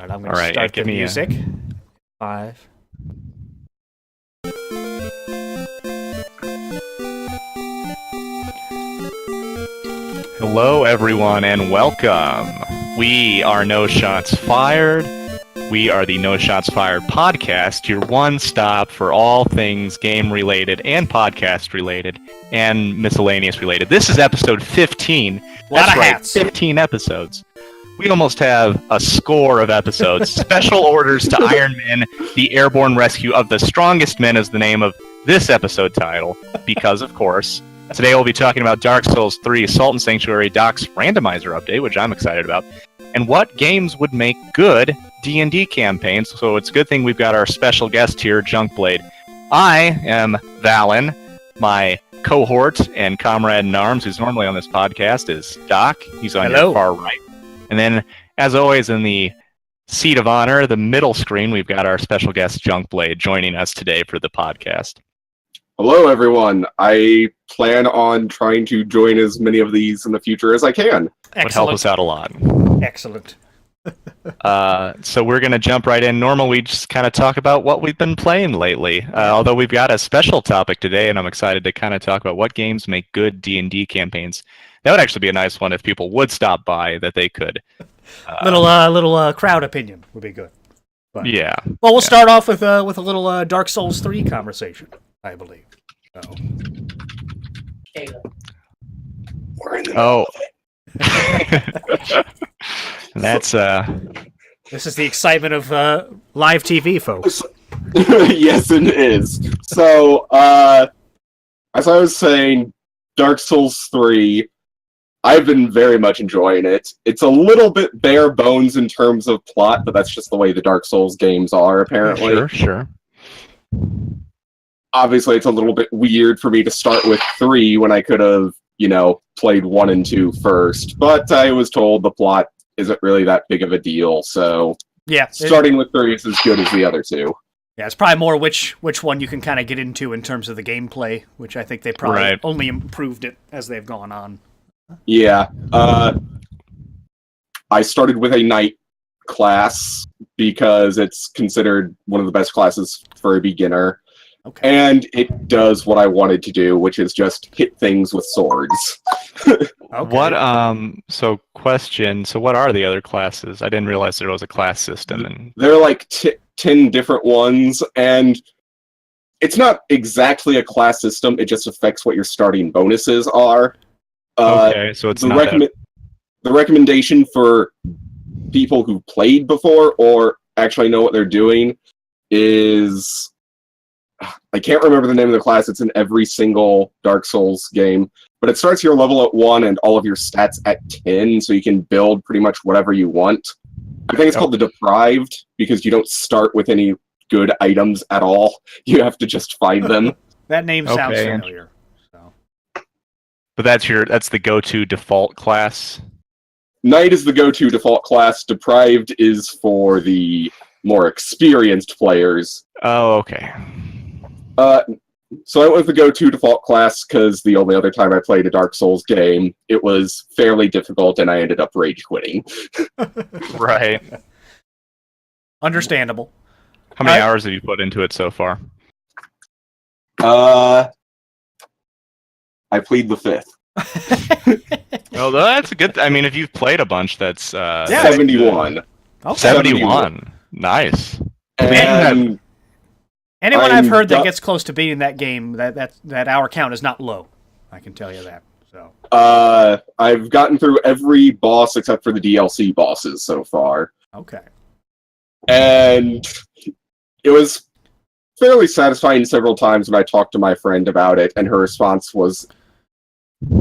Alright, I'm going to start the music. 5. Hello, everyone, and welcome. We are No Shots Fired. We are the No Shots Fired podcast, your one stop for all things game-related and podcast-related and miscellaneous-related. This is episode 15. That's right, hats. 15 episodes. We almost have a score of episodes. Special Orders to Iron Man, the Airborne Rescue of the Strongest Men is the name of this episode title, because, of course, today we'll be talking about Dark Souls 3 Assault and Sanctuary Doc's Randomizer update, which I'm excited about, and what games would make good D&D campaigns. So it's a good thing we've got our special guest here, Junkblade. I am Valen. My cohort and comrade in arms, who's normally on this podcast, is Doc. He's on your far right. And then, as always, in the seat of honor, the middle screen, we've got our special guest, Junkblade, joining us today for the podcast. Hello, everyone. I plan on trying to join as many of these in the future as I can. Would help us out a lot. Excellent. So we're going to jump right in. Normally, we just kind of talk about what we've been playing lately. Although we've got a special topic today, and I'm excited to kind of talk about what games make good D&D campaigns. That would actually be a nice one if people would stop by, that they could. Little crowd opinion would be good. But, yeah. Well, we'll start off with a little Dark Souls 3 conversation, I believe. So. We're in the middle of it. That's This is the excitement of live TV, folks. Yes, it is. So, as I was saying, Dark Souls 3, I've been very much enjoying it. It's a little bit bare bones in terms of plot, but that's just the way the Dark Souls games are, apparently. Sure. Obviously, it's a little bit weird for me to start with 3 when I could have, played 1 and 2 first. But I was told the plot isn't really that big of a deal, so yeah, starting with 3 is as good as the other 2. Yeah, it's probably more which one you can kind of get into in terms of the gameplay, which I think they probably only improved it as they've gone on. Yeah. I started with a knight class because it's considered one of the best classes for a beginner. Okay. And it does what I wanted to do, which is just hit things with swords. Okay. So what are the other classes? I didn't realize there was a class system. There are like 10 different ones, and it's not exactly a class system, it just affects what your starting bonuses are. Okay, so it's the recommendation for people who played before or actually know what they're doing is, I can't remember the name of the class. It's in every single Dark Souls game, but it starts your level at 1 and all of your stats at 10, so you can build pretty much whatever you want. I think it's called the Deprived because you don't start with any good items at all. You have to just find them. That name sounds familiar. But that's the go-to default class? Knight is the go-to default class. Deprived is for the more experienced players. Oh, okay. So I went with the go-to default class because the only other time I played a Dark Souls game, it was fairly difficult and I ended up rage quitting. Right. Understandable. How many hours have you put into it so far? I plead the 5th. Well, that's a good. I mean, if you've played a bunch, that's 71. Okay. 71. Nice. And anyone I've heard that gets close to beating that game, that hour count is not low. I can tell you that. So. I've gotten through every boss except for the DLC bosses so far. Okay. And it was fairly satisfying several times when I talked to my friend about it, and her response was,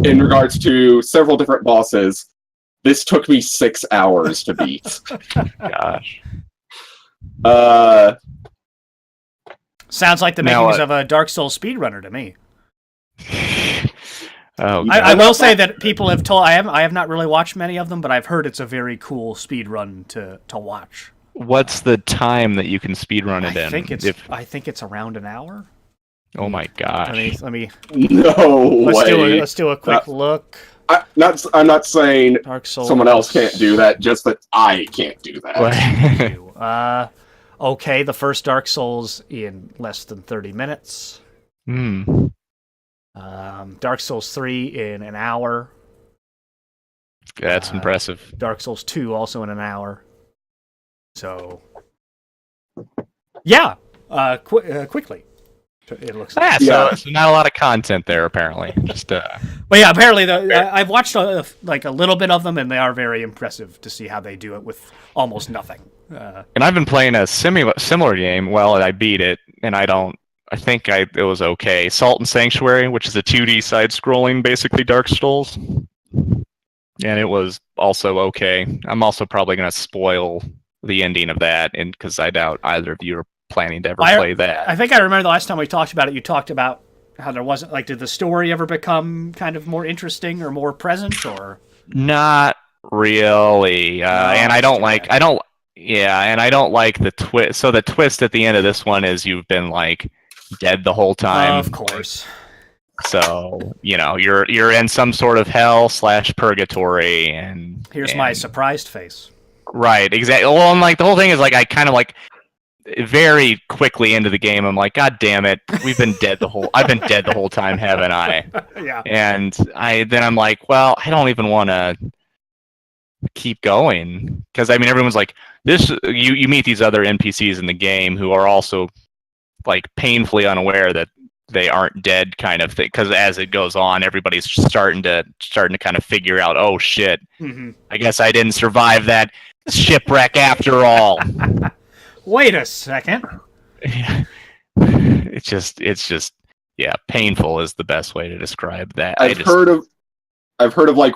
in regards to several different bosses, this took me 6 hours to beat. Gosh. Sounds like the makings of a Dark Souls speedrunner to me. Oh, I will say that people have told I have not really watched many of them, but I've heard it's a very cool speedrun to watch. What's the time that you can speedrun it in? I think it's around an hour. Oh my gosh! Let me. No way. Let's do a quick look. I'm not saying Dark Souls. someone else can't do that, just that I can't do that. Okay, the first Dark Souls in less than 30 minutes. Dark Souls 3 in an hour. That's impressive. Dark Souls 2 also in an hour. So, yeah, quickly. It looks like. So not a lot of content there, apparently. Just But yeah, apparently I've watched a little bit of them, and they are very impressive to see how they do it with almost nothing. And I've been playing a similar game. Well, I beat it, and I think it was okay. Salt and Sanctuary, which is a 2D side-scrolling, basically Dark Souls. And it was also okay. I'm also probably going to spoil the ending of that, because I doubt either of you are planning to ever play that. I think I remember the last time we talked about it, you talked about how there wasn't, did the story ever become kind of more interesting or more present, or? Not really. And I don't like the twist. So the twist at the end of this one is you've been, dead the whole time. Of course. So, you're in some sort of hell / purgatory, and here's my surprised face. Right, exactly. Well, I'm the whole thing is I kind of very quickly into the game, I'm God damn it, I've been dead the whole time, haven't I? Yeah. And I'm well, I don't even want to keep going, because everyone's this. You meet these other NPCs in the game who are also painfully unaware that they aren't dead, kind of thing. Because as it goes on, everybody's starting to kind of figure out, oh shit, I guess I didn't survive that shipwreck after all. Wait a second. It's just painful is the best way to describe that. I've heard of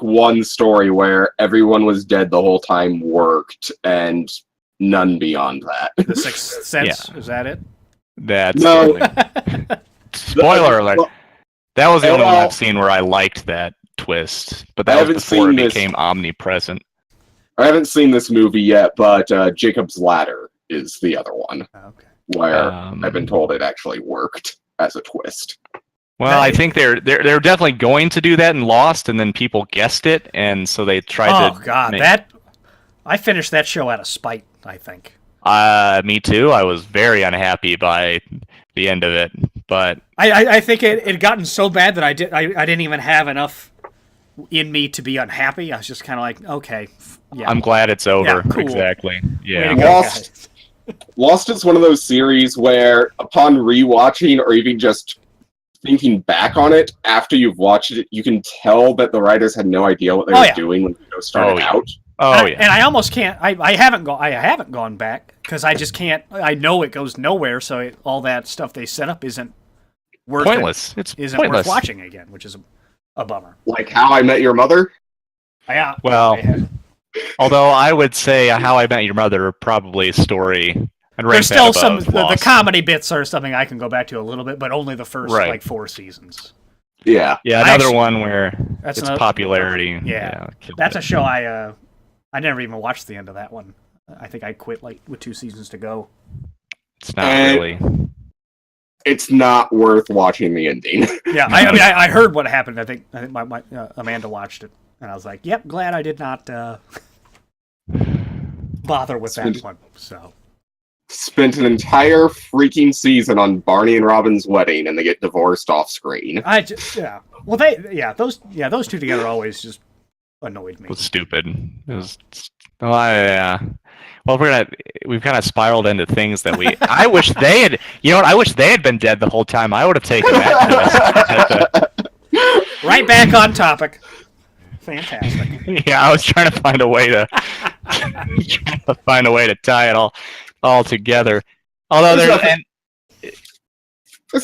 one story where everyone was dead the whole time worked, and none beyond that. The Sixth Sense, is that it? That's no. Spoiler alert. That was the only one I've seen where I liked that twist, but that was before it became omnipresent. I haven't seen this movie yet, but Jacob's Ladder is the other one, where I've been told it actually worked as a twist. Well, I think they're definitely going to do that in Lost, and then people guessed it, and so they tried to. Oh God, I finished that show out of spite, I think. Me too. I was very unhappy by the end of it, but I think it had gotten so bad that I didn't even have enough in me to be unhappy. I was just kind of okay, yeah. I'm glad it's over. Yeah, cool. Exactly. Yeah. Lost is one of those series where, upon rewatching or even just thinking back on it after you've watched it, you can tell that the writers had no idea what they were doing when the show started out. Oh yeah. And I almost can't. I haven't gone back because I just can't. I know it goes nowhere. So all that stuff they set up isn't worth pointless. Worth watching again, which is a bummer. Like How I Met Your Mother. Yeah. Well, although I would say How I Met Your Mother probably a story. There's still some the comedy bits are something I can go back to a little bit, but only the first 4 seasons. Yeah. Yeah. Another one where its popularity. Yeah. That's a show I never even watched the end of that one. I think I quit with 2 seasons to go. It's not really. It's not worth watching the ending. Yeah, I heard what happened. I think my Amanda watched it, and I was like, "Yep, glad I did not bother with that one." So spent an entire freaking season on Barney and Robin's wedding, and they get divorced off screen. Well, those two together always just annoyed me. It was stupid. It was. Well, we've kind of spiraled into things that I wish they had. You know what? I wish they had been dead the whole time. I would have taken that twist. Right back on topic. Fantastic. Yeah, I was trying to find a way to tie it all together. Although there's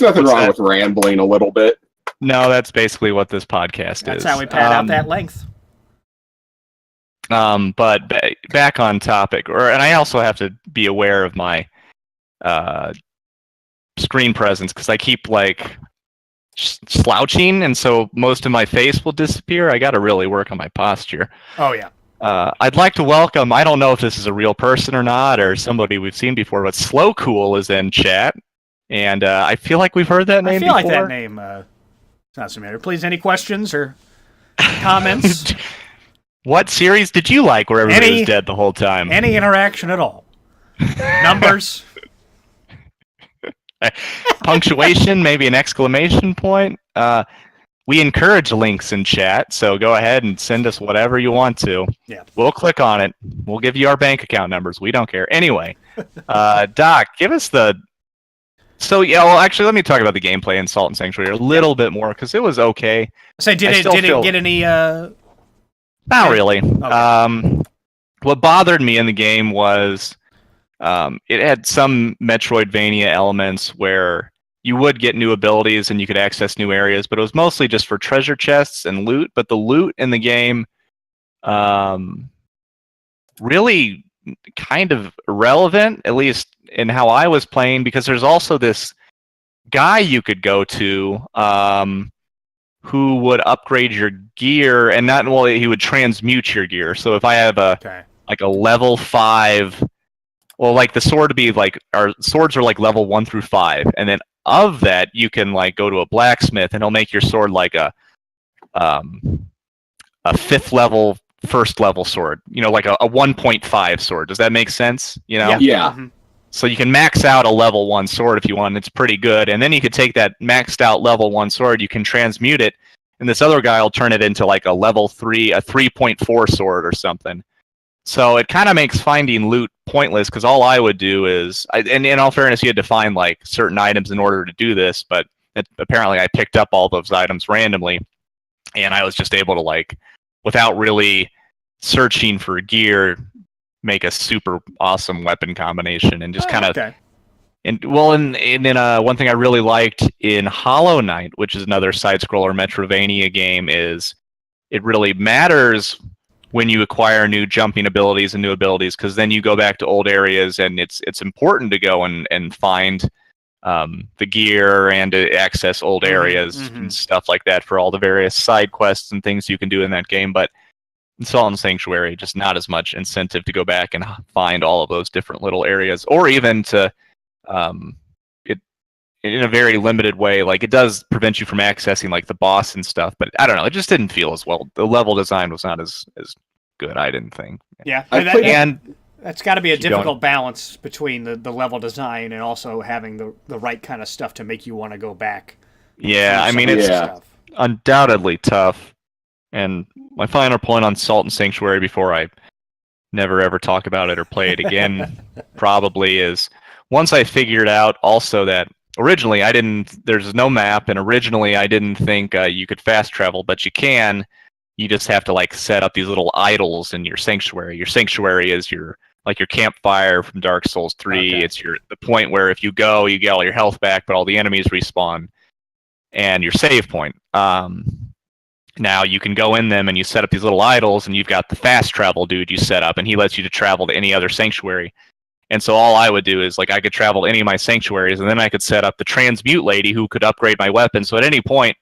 nothing wrong with rambling a little bit. No, that's basically what this podcast is. That's how we pad out that length. But back on topic, and I also have to be aware of my screen presence because I keep slouching, and so most of my face will disappear. I got to really work on my posture. Oh yeah. I'd like to welcome. I don't know if this is a real person or not, or somebody we've seen before, but Slow Cool is in chat, and I feel like we've heard that name before. I feel like that name sounds familiar. Please, any questions or comments, What series did you like where everybody was dead the whole time? any interaction at all. Numbers. Punctuation, maybe an exclamation point. We encourage links in chat, so go ahead and send us whatever you want to. Yeah. We'll click on it. We'll give you our bank account numbers. We don't care. Anyway, Doc, give us the... So, yeah, well, actually, let me talk about the gameplay in Salt and Sanctuary a little bit more, because it was okay. So did it get any... Not really. Okay. What bothered me in the game was it had some Metroidvania elements where you would get new abilities and you could access new areas, but it was mostly just for treasure chests and loot. But the loot in the game really kind of irrelevant, at least in how I was playing, because there's also this guy you could go to who would upgrade your gear, and he would transmute your gear. So if I have a level 5, well, like the sword to be like, our swords are like level 1 through 5, and then of that you can like go to a blacksmith and he'll make your sword like a 5th level, 1st level sword, like a 1.5 sword. Does that make sense? Yeah. Mm-hmm. So you can max out a level 1 sword if you want. It's pretty good. And then you could take that maxed out level 1 sword, you can transmute it, and this other guy will turn it into like a level 3, a 3.4 sword or something. So it kind of makes finding loot pointless, because all I would do is, and in all fairness, you had to find like certain items in order to do this, but apparently I picked up all those items randomly, and I was just able to, like, without really searching for gear, make a super awesome weapon combination, and just kind of... Okay. And one thing I really liked in Hollow Knight, which is another side-scroller Metroidvania game, is it really matters when you acquire new jumping abilities and new abilities, because then you go back to old areas, and it's important to go and find the gear and to access old areas and stuff like that for all the various side quests and things you can do in that game. But in Salt and Sanctuary, just not as much incentive to go back and find all of those different little areas, or even to it in a very limited way. Like, it does prevent you from accessing like the boss and stuff, but I don't know, it just didn't feel as well. The level design was not as good, I didn't think. Yeah, and that's got to be a difficult balance between the level design and also having the right kind of stuff to make you want to go back. Yeah, I mean, it's undoubtedly tough. And my final point on Salt and Sanctuary, before I never ever talk about it or play it again, probably is, once I figured out also that originally there's no map, and originally I didn't think you could fast travel, but you can. You just have to like set up these little idols in your sanctuary. Your sanctuary is your campfire from Dark Souls 3. Okay. It's the point where if you go, you get all your health back, but all the enemies respawn, and your save point. Now you can go in them and you set up these little idols, and you've got the fast travel dude you set up, and he lets you to travel to any other sanctuary. And so all I would do is, like, I could travel to any of my sanctuaries, and then I could set up the transmute lady who could upgrade my weapon. So at any point,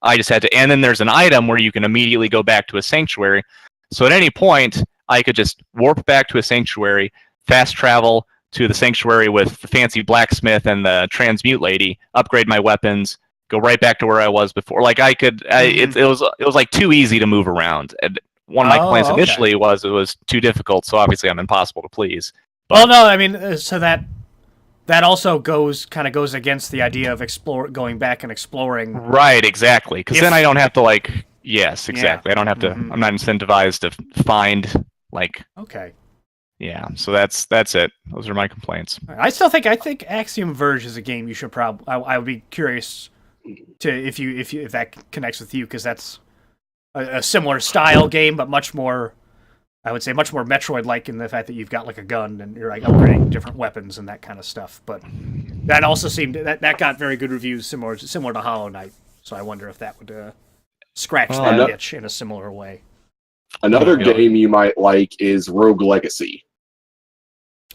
I just had to, and then there's an item where you can immediately go back to a sanctuary. So at any point, I could just warp back to a sanctuary, fast travel to the sanctuary with the fancy blacksmith and the transmute lady, upgrade my weapons, go right back to where I was before. Like, I could, it was like too easy to move around. And one of my complaints initially was it was too difficult. So obviously I'm impossible to please. But, well, no, I mean, so that also goes against the idea of going back and exploring. Right, exactly. Because then I don't have to yes, exactly. Yeah. I don't have to. I'm not incentivized to find Okay. Yeah, so that's it. Those are my complaints. I think Axiom Verge is a game you should probably. I would be curious to if that connects with you, because that's a similar style game, but much more. I would say much more Metroid-like in the fact that you've got like a gun and you're like upgrading different weapons and that kind of stuff. But that also seemed that got very good reviews, similar to Hollow Knight. So I wonder if that would scratch that itch in a similar way. Another game you might like is Rogue Legacy.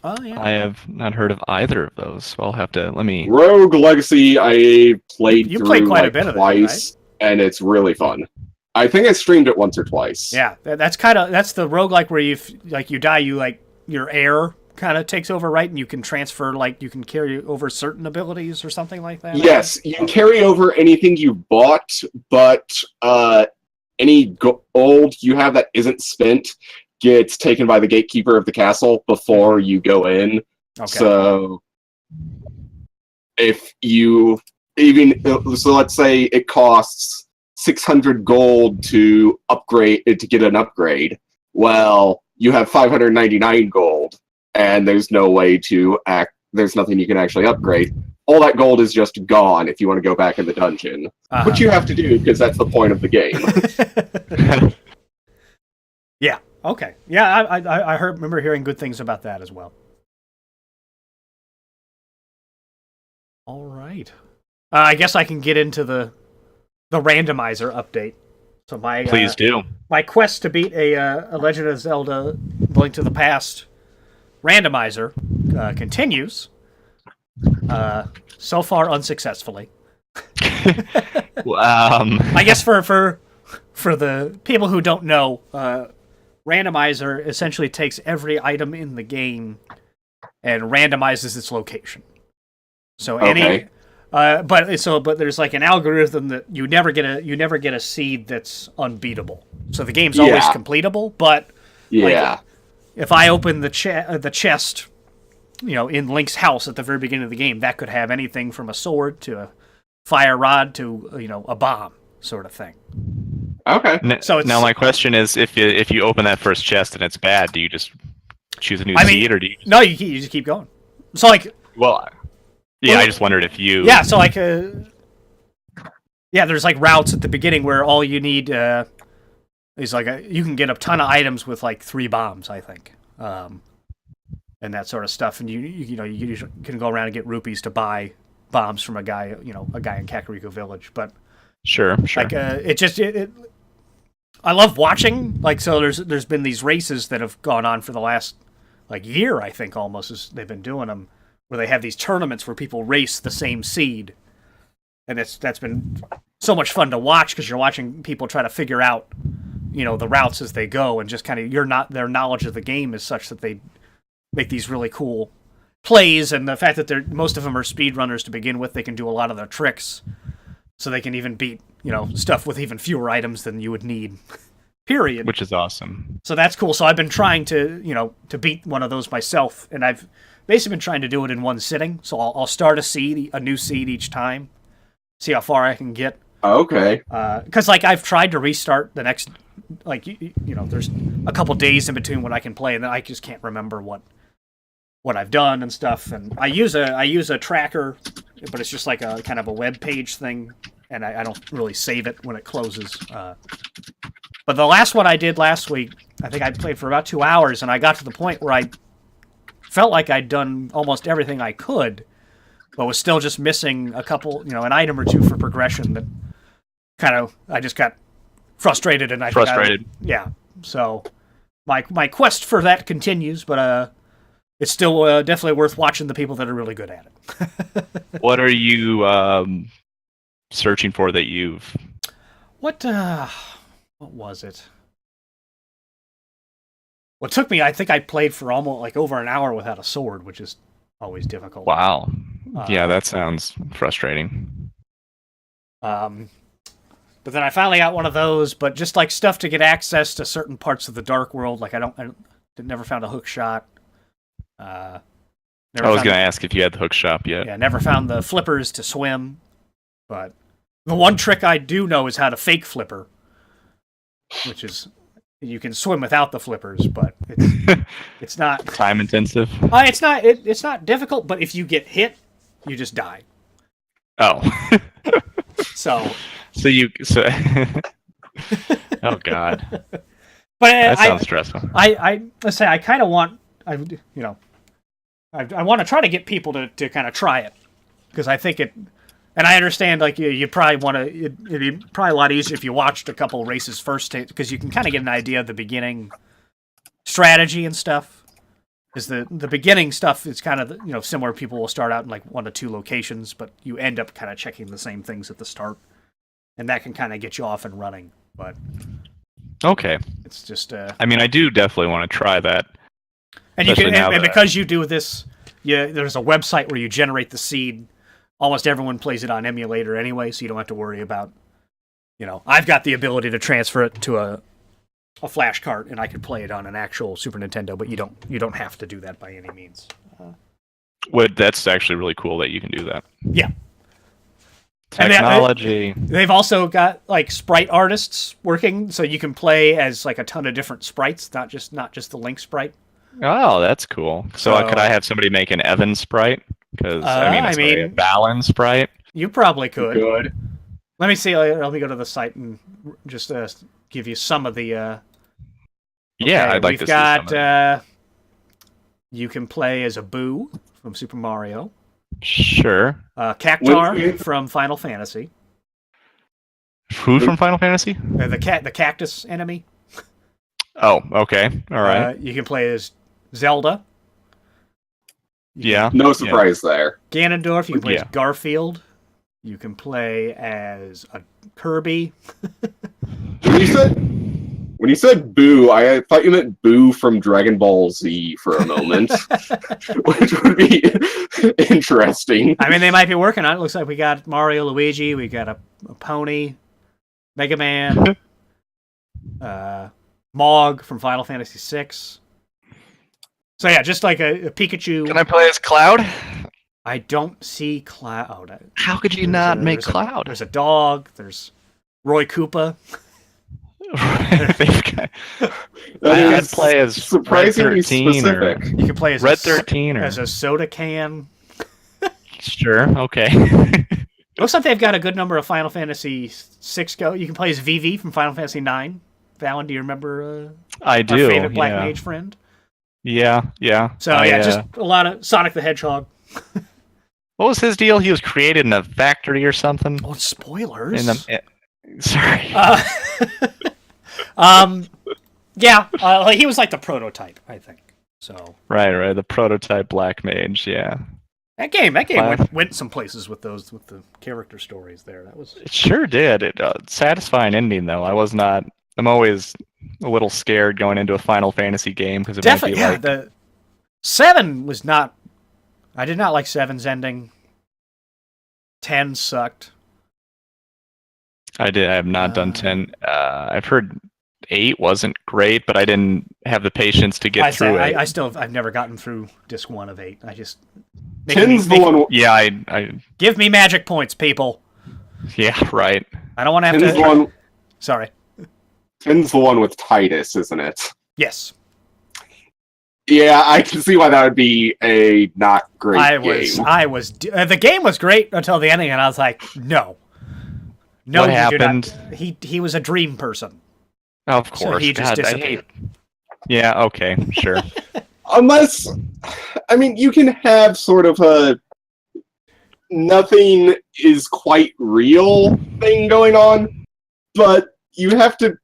Oh yeah, I have not heard of either of those. So I'll have to Rogue Legacy. I played you through played quite a bit of it, twice, right? And it's really fun. I think I streamed it once or twice. Yeah, that's the roguelike where you die, your air kind of takes over, right? And you can transfer, you can carry over certain abilities or something like that. Yes, you can carry over anything you bought, but any gold you have that isn't spent gets taken by the gatekeeper of the castle before you go in. Okay. So if you let's say it costs 600 gold to get an upgrade. Well, you have 599 gold, and there's no way to there's nothing you can actually upgrade. All that gold is just gone if you want to go back in the dungeon, which you have to do because that's the point of the game. Yeah. Okay. Yeah, I remember hearing good things about that as well. All right. I guess I can get into the randomizer update. So Please do. My quest to beat a Legend of Zelda: Link to the Past randomizer continues. So far unsuccessfully. I guess for the people who don't know, randomizer essentially takes every item in the game and randomizes its location. So but there's like an algorithm that you never get a seed that's unbeatable. So the game's always completable, but like, if I open the chest, in Link's house at the very beginning of the game, that could have anything from a sword to a fire rod to a bomb sort of thing. Okay. So now my question is, if you open that first chest and it's bad, do you just choose a new seed, or do you? No, you just keep going. So like, I just wondered if you. Yeah, so like, there's like routes at the beginning where all you need is like you can get a ton of items with like 3 bombs, I think, and that sort of stuff. And you can go around and get rupees to buy bombs from a guy in Kakariko Village. But sure. Like I love watching. Like, so there's been these races that have gone on for the last like year, I think, almost, as they've been doing them, where they have these tournaments where people race the same seed, and that's been so much fun to watch because you're watching people try to figure out, the routes as they go, and just kind of their knowledge of the game is such that they make these really cool plays, and the fact that most of them are speedrunners to begin with, they can do a lot of their tricks, so they can even beat stuff with even fewer items than you would need. Period. Which is awesome. So that's cool. So I've been trying to beat one of those myself, and I've basically been trying to do it in one sitting. So I'll start a new seed each time, see how far I can get. Okay. Because like I've tried to restart the next, like there's a couple days in between when I can play, and then I just can't remember what I've done and stuff. And I use a tracker, but it's just like a kind of a web page thing, and I don't really save it when it closes. But the last one I did last week, I think I played for about 2 hours, and I got to the point where I felt like I'd done almost everything I could, but was still just missing a couple, an item or two for progression that kind of, I just got frustrated, and yeah. So my quest for that continues, but it's still definitely worth watching the people that are really good at it. What are you searching for that you've... What was it? Well, it took me, I think I played for almost like over an hour without a sword, which is always difficult. Wow. Yeah, that sounds frustrating. But then I finally got one of those, but just like stuff to get access to certain parts of the Dark World, like I never found a hook shot. I was going to ask if you had the hook shop yet. Yeah, never found the flippers to swim, but the one trick I do know is how to fake flipper, which is you can swim without the flippers, but it's not time intensive. It's not difficult, but if you get hit, you just die. Oh. So oh God. But that sounds stressful. Let's say I kind of want I want to try to get people to kind of try it, because I think it. And I understand, like, you probably want to... It'd be probably a lot easier if you watched a couple races first, because you can kind of get an idea of the beginning strategy and stuff. Because the beginning stuff is kind of, similar. People will start out in, like, 1 to 2 locations, but you end up kind of checking the same things at the start. And that can kind of get you off and running, but... Okay. It's just... I mean, I do definitely want to try that. And you can, and because you do this, there's a website where you generate the seed. Almost everyone plays it on emulator anyway, so you don't have to worry about I've got the ability to transfer it to a flash cart, and I could play it on an actual Super Nintendo. But you don't have to do that by any means. That's actually really cool that you can do that. Yeah. Technology. They've also got like sprite artists working, so you can play as like a ton of different sprites, not just the Link sprite. Oh, that's cool. So could I have somebody make an Evan sprite? Because a Balin sprite. You probably could. Good. Let me see. Let me go to the site and just give you some of the. Yeah, I'd like to see some of them. You can play as a Boo from Super Mario. Sure. Cactar from Final Fantasy. Who from Final Fantasy? The cactus enemy. Oh, okay. All right. You can play as Zelda. No surprise there. Ganondorf. You can play as Garfield. You can play as a Kirby. When you said Boo, I thought you meant Boo from Dragon Ball Z for a moment, which would be interesting. I mean, they might be working on it. Looks like we got Mario, Luigi, we got a Pony, Mega Man, Mog from Final Fantasy VI. So yeah, just like a Pikachu. Can I play as Cloud? I don't see Cloud. How could you not make Cloud? There's a dog. There's Roy Koopa. I could play as surprisingly Red 13 specific. You can play as Red 13 as a soda can. Sure, okay. Looks like they've got a good number of Final Fantasy VI go. You can play as Vivi from Final Fantasy IX. Fallon, do you remember? I do. Our favorite Black Mage friend. Yeah. So just a lot of Sonic the Hedgehog. What was his deal? He was created in a factory or something. Oh, spoilers! Sorry. He was like the prototype, I think. So right, the prototype Black Mage, yeah. That game went some places with the character stories there. It sure did. Satisfying ending though. I'm always a little scared going into a Final Fantasy game because it might be like the 7 was not. I did not like 7's ending. 10 sucked. I have not done 10. I've heard 8 wasn't great, but I didn't have the patience to get through it. I've never gotten through disc 1 of 8. I just 10's the one. Yeah, I give me magic points, people. Yeah, right. I don't want to have to. Sorry. 10's the one with Titus, isn't it? Yes. Yeah, I can see why that would be a not great game. The game was great until the ending, and I was like, no. No, what happened? He was a dream person. Of course. So he just disappeared. Yeah, okay, sure. Unless, you can have sort of a nothing is quite real thing going on, but you have to.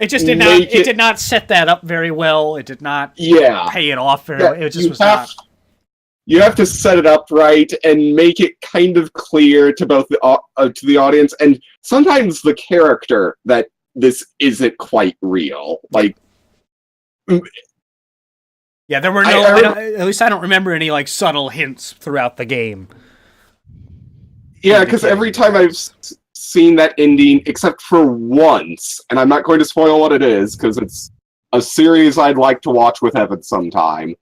It just did not. It did not set that up very well. It did not. Pay it off very. It just was not. You have to set it up right and make it kind of clear to both to the audience and sometimes the character that this isn't quite real. Like, yeah, there were no. At least I don't remember any like subtle hints throughout the game. Yeah, because every time I've seen that ending, except for once, and I'm not going to spoil what it is because it's a series I'd like to watch with Evan sometime.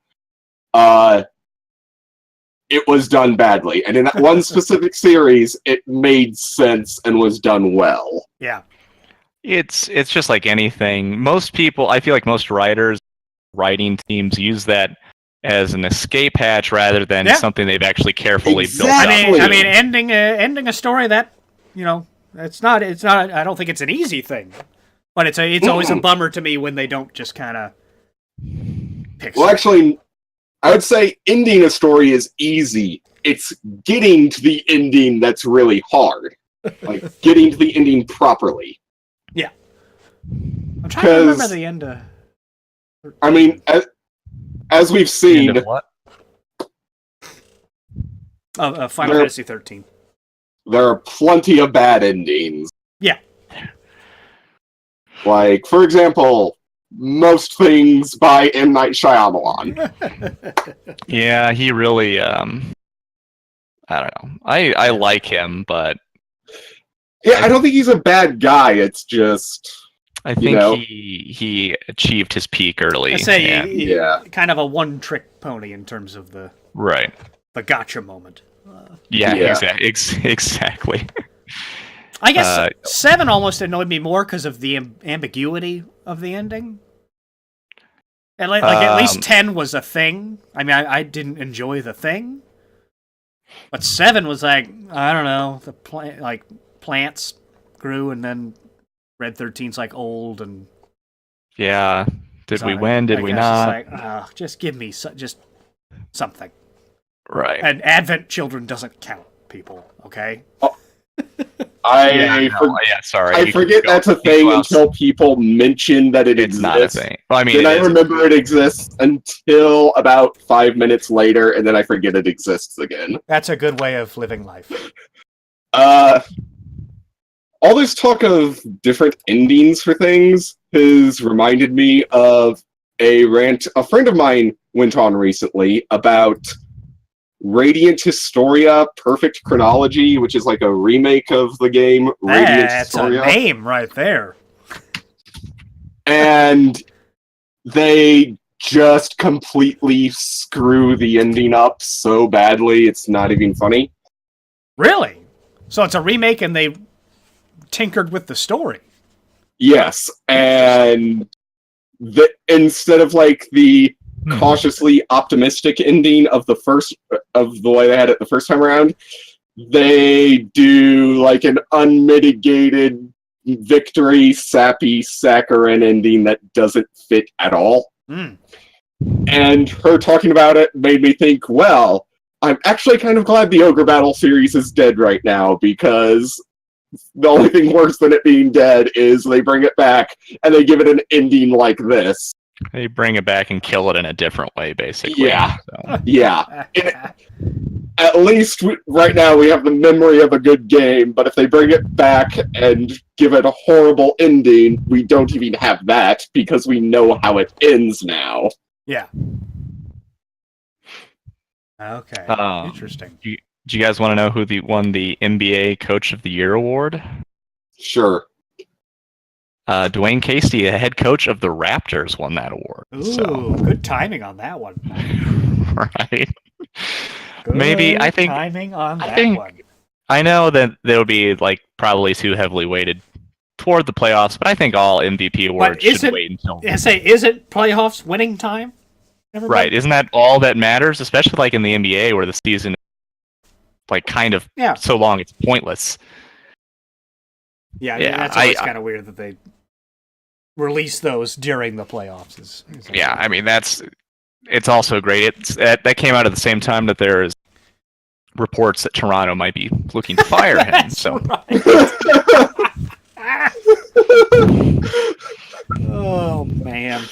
It was done badly, and in that one specific series, it made sense and was done well. Yeah, it's just like anything. Most people, I feel like most writing teams use that as an escape hatch rather than something they've actually carefully built up. I mean, ending a story that it's not. I don't think it's an easy thing, but it's always a bummer to me when they don't just kind of pick. Well, actually, I would say ending a story is easy. It's getting to the ending that's really hard. Like, getting to the ending properly. Yeah. I'm trying to remember the end of... I mean, as we've seen... The end of what? Final Fantasy 13. There are plenty of bad endings. Yeah. Like, for example... most things by M. Night Shyamalan. Yeah, he really, I don't know. I like him, but Yeah, I don't think he's a bad guy. It's just I think know? he achieved his peak early. I say, and- Yeah. kind of a one-trick pony in terms of the right. gotcha moment. Yeah, Yeah. exactly. I guess 7 almost annoyed me more because of the ambiguity of the ending. And like at least 10 was a thing. I mean, I didn't enjoy the thing, but 7 was like, I don't know, the plants grew, and then Red 13's like old, and Yeah. Did we so win? Did I we guess not? It's like, just give me just something. Right. And Advent Children doesn't count, people. Okay. I sorry. I forget that's a thing until people mention that it it's exists. not a thing. Well, I mean, Then I remember it exists until about 5 minutes later, and then I forget it exists again. That's a good way of living life. All this talk of different endings for things has reminded me of a rant a friend of mine went on recently about Radiant Historia Perfect Chronology, which is like a remake of the game Radiant That's Historia. a name right there. And they just completely screw the ending up so badly it's not even funny. Really? So it's a remake, and they tinkered with the story. Yes, and instead of like the cautiously optimistic ending of the way they had it the first time around, they do like an unmitigated victory sappy saccharine ending that doesn't fit at all. And her talking about it made me think, well, I'm actually kind of glad the Ogre Battle series is dead right now, because the only thing worse than it being dead is they bring it back and they give it an ending like this. They bring it back and kill it in a different way, basically. Yeah. So. Yeah. At least right now we have the memory of a good game, but if they bring it back and give it a horrible ending, we don't even have that because we know how it ends now. Yeah. Okay. Interesting. Do you guys want to know who won the NBA Coach of the Year award? Sure. Dwayne Casey, the head coach of the Raptors, won that award. Ooh, good timing on that one. Right. Good Maybe I think timing on that one. I know that they'll be like probably too heavily weighted toward the playoffs, but I think all MVP awards should wait until. Isn't playoffs winning time? Everybody? Right? Isn't that all that matters? Especially like in the NBA, where the season is like kind of so long it's pointless. Yeah, that's always kind of weird that they release those during the playoffs. Yeah, I mean it's also great. That came out at the same time that there is reports that Toronto might be looking to fire him. So. Oh man.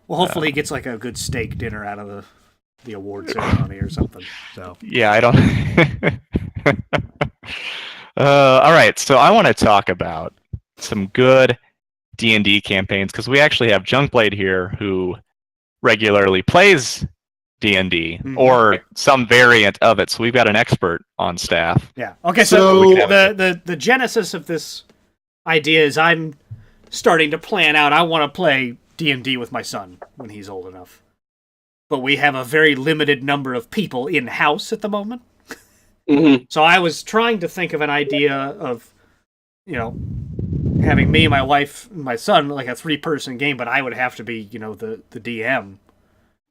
Well, hopefully he gets like a good steak dinner out of the award ceremony or something. So. Yeah, I don't. All right, so I want to talk about some good D&D campaigns, because we actually have Junkblade here who regularly plays D&D or some variant of it. So we've got an expert on staff. Yeah. Okay. So the genesis of this idea is I'm starting to plan out. I want to play D&D with my son when he's old enough, but we have a very limited number of people in house at the moment. So I was trying to think of an idea of, having me, my wife, and my son, like a 3-person game, but I would have to be, the DM.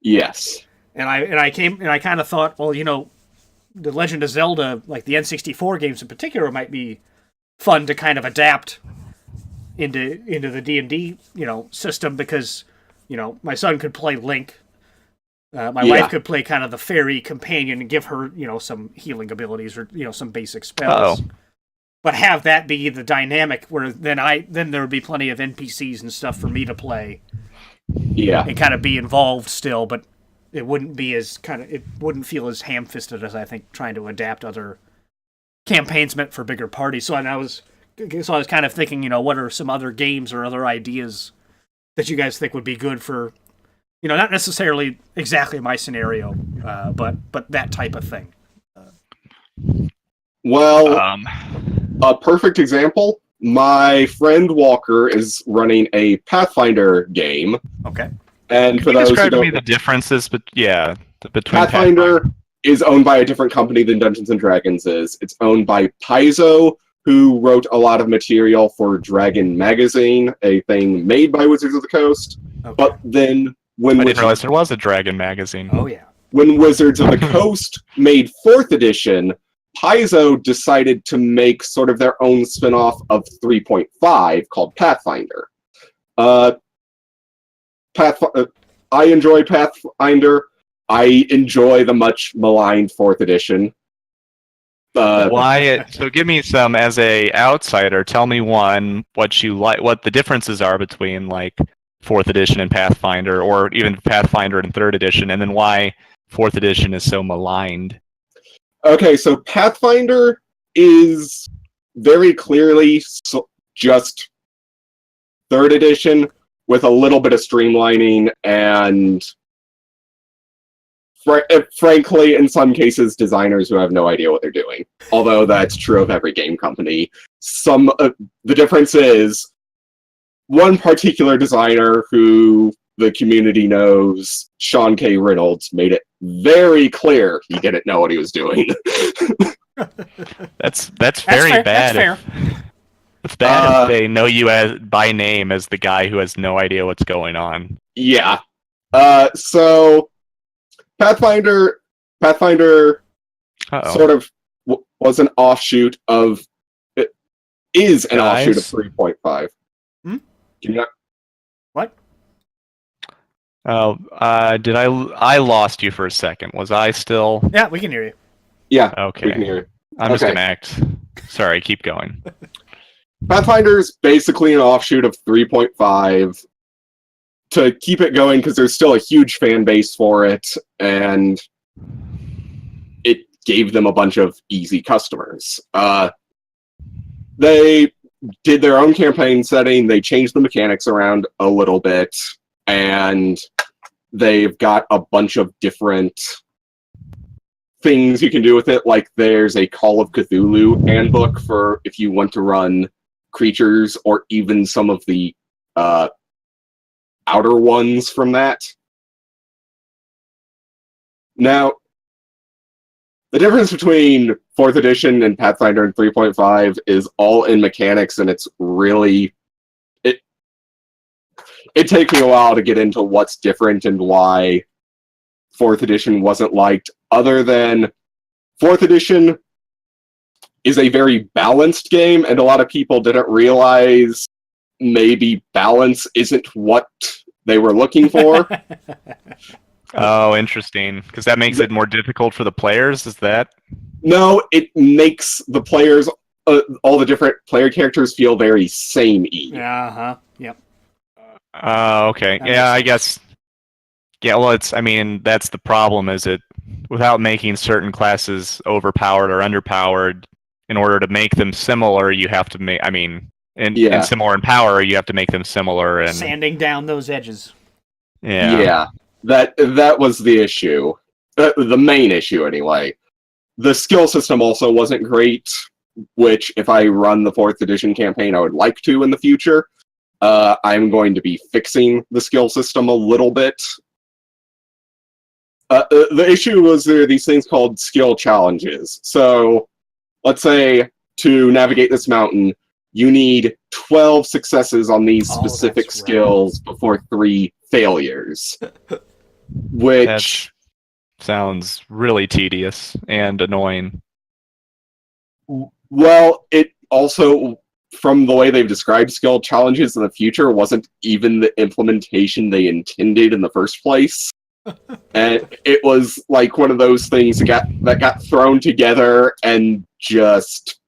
Yes. And I kind of thought, well, the Legend of Zelda, like the N64 games in particular, might be fun to kind of adapt into the D&D, system, because, my son could play Link. My wife could play kind of the fairy companion and give her, some healing abilities or, some basic spells. But have that be the dynamic where then there would be plenty of NPCs and stuff for me to play. Yeah. And kind of be involved still, but it wouldn't be it wouldn't feel as ham-fisted as I think trying to adapt other campaigns meant for bigger parties. So I was kind of thinking, what are some other games or other ideas that you guys think would be good for, not necessarily exactly my scenario, but that type of thing. Well, A perfect example, my friend Walker is running a Pathfinder game. Okay. And Can for you those who describe to me don't, the differences, between Pathfinder is owned by a different company than Dungeons and Dragons is. It's owned by Paizo, who wrote a lot of material for Dragon Magazine, a thing made by Wizards of the Coast. Okay. But then when I didn't realize there was a Dragon magazine. Oh yeah. when Wizards of the Coast made 4th edition, Paizo decided to make sort of their own spin-off of 3.5 called Pathfinder. I enjoy Pathfinder. I enjoy the much maligned 4th edition. Why? So give me some as a outsider. Tell me what you like, what the differences are between like 4th edition and Pathfinder, or even Pathfinder and 3rd edition, and then why 4th edition is so maligned. Okay, so Pathfinder is very clearly just 3rd edition with a little bit of streamlining and, frankly, in some cases, designers who have no idea what they're doing. Although that's true of every game company. The difference is one particular designer who the community knows, Sean K. Reynolds, made it very clear he didn't know what he was doing. That's very fair. bad. That's fair. It's bad if they know you as by name as the guy who has no idea what's going on. Yeah. So Pathfinder Uh-oh. sort of was an offshoot of, is an Guys? offshoot of 3.5. Hmm? Can you not? What? Oh, did I lost you for a second? Was I still? Yeah, we can hear you. Yeah, Okay. we can hear you. I'm just Okay. gonna act. Sorry, keep going. Pathfinder is basically an offshoot of 3.5 to keep it going because there's still a huge fan base for it, and it gave them a bunch of easy customers. They did their own campaign setting, they changed the mechanics around a little bit, and they've got a bunch of different things you can do with it. Like there's a Call of Cthulhu handbook for if you want to run creatures, or even some of the outer ones from that. Now, the difference between 4th edition and Pathfinder and 3.5 is all in mechanics, and it's really... It takes me a while to get into what's different and why 4th edition wasn't liked, other than 4th edition is a very balanced game, and a lot of people didn't realize maybe balance isn't what they were looking for. Oh, interesting. Because that makes it more difficult for the players. Is that? No, it makes the players, all the different player characters, feel very samey. Uh-huh. Yep. Oh, okay. That Yeah, makes I guess. Yeah, well, I mean, that's the problem. Is it without making certain classes overpowered or underpowered? In order to make them similar, you have to make. I mean, and similar in power, you have to make them similar and Sanding down those edges. Yeah. That was the issue. The main issue, anyway. The skill system also wasn't great, which, if I run the 4th edition campaign, I would like to in the future. I'm going to be fixing the skill system a little bit. The issue was there are these things called skill challenges. So, let's say, to navigate this mountain, you need 12 successes on these specific skills before 3 failures. Which sounds really tedious and annoying. Well, it also, from the way they've described skill challenges in the future, wasn't even the implementation they intended in the first place. And it was like one of those things that got thrown together and just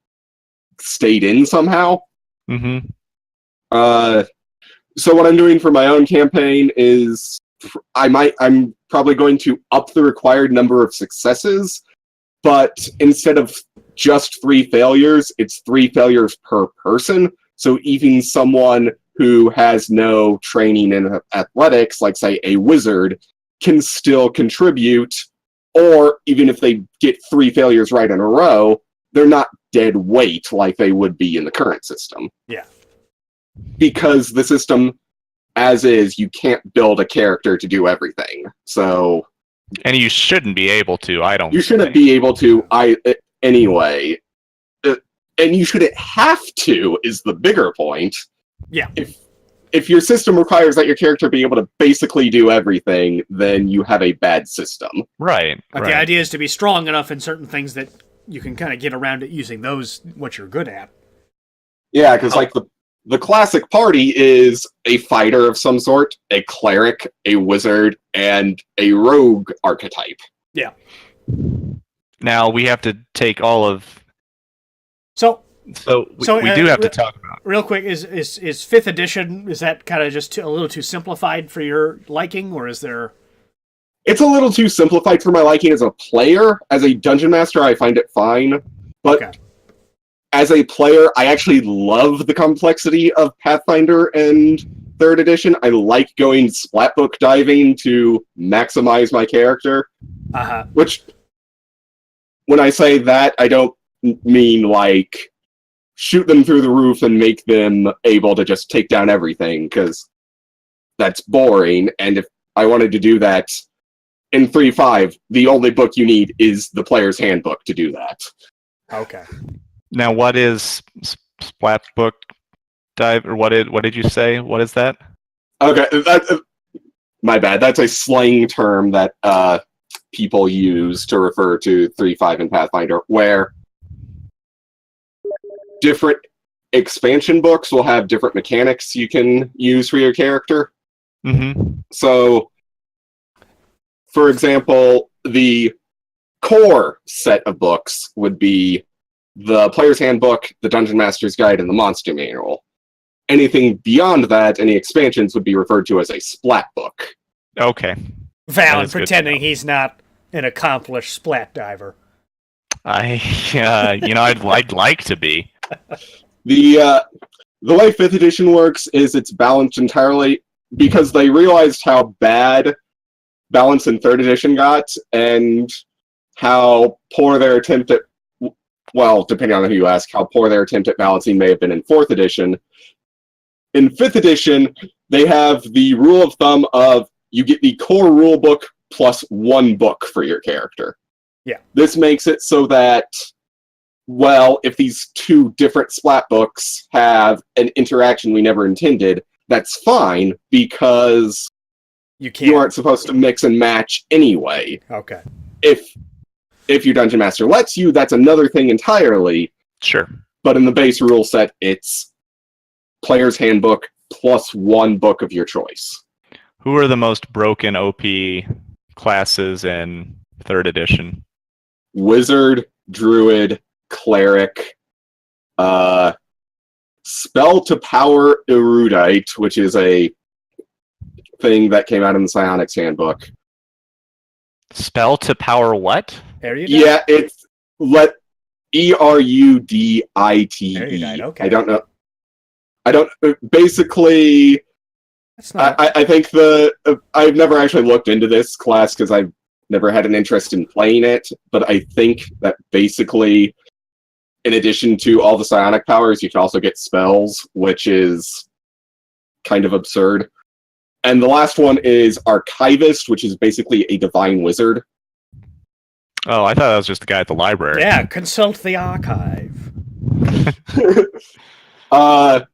stayed in somehow. Mm-hmm. So what I'm doing for my own campaign is I'm probably going to up the required number of successes, but instead of just 3 failures, it's 3 failures per person. So even someone who has no training in athletics, like say a wizard, can still contribute, or even if they get 3 failures right in a row, they're not dead weight like they would be in the current system. Yeah. Because the system, as is, you can't build a character to do everything. So... And you shouldn't be able to, I don't You shouldn't think. be able to anyway. And you shouldn't have to, is the bigger point. Yeah. If your system requires that your character be able to basically do everything, then you have a bad system. Right. But the idea is to be strong enough in certain things that you can kind of get around it using those, what you're good at. Yeah, because like the classic party is a fighter of some sort, a cleric, a wizard, and a rogue archetype. Yeah. Now we have to take all of... So we do have to talk about... Real quick, is 5th edition, is that kind of just a little too simplified for your liking, or is there... It's a little too simplified for my liking as a player. As a dungeon master, I find it fine. But as a player, I actually love the complexity of Pathfinder and 3rd edition. I like going splatbook diving to maximize my character. Which, when I say that, I don't mean like shoot them through the roof and make them able to just take down everything, because that's boring. And if I wanted to do that in 3.5, the only book you need is the player's handbook to do that. Okay. Now, what is splatbook dive, or what did you say? What is that? Okay, my bad. That's a slang term that people use to refer to 3.5 and Pathfinder, where different expansion books will have different mechanics you can use for your character. Mm-hmm. So, for example, the core set of books would be the Player's Handbook, the Dungeon Master's Guide, and the Monster Manual. Anything beyond that, any expansions, would be referred to as a splat book. Okay. Valen pretending he's not an accomplished splat diver. I'd like to be. The way 5th edition works is it's balanced entirely because they realized how bad balance in 3rd edition got and how poor their attempt at, well, depending on who you ask, how poor their attempt at balancing may have been in 4th edition. In 5th edition, they have the rule of thumb of you get the core rule book plus 1 book for your character. Yeah. This makes it so that, well, if these 2 different splat books have an interaction we never intended, that's fine, because you aren't supposed to mix and match anyway. Okay. If your Dungeon Master lets you, that's another thing entirely. Sure. But in the base rule set, it's Player's Handbook plus 1 book of your choice. Who are the most broken OP classes in 3rd edition? Wizard, Druid, Cleric, Spell to Power Erudite, which is a thing that came out in the Psionics Handbook. Spell to power what? Erudite? Yeah, it's Erudite. Erudite, okay. I don't know. Basically, I think I've never actually looked into this class because I've never had an interest in playing it, but I think that basically, in addition to all the psionic powers, you can also get spells, which is kind of absurd. And the last one is Archivist, which is basically a divine wizard. Oh, I thought that was just the guy at the library. Yeah, consult the archive. I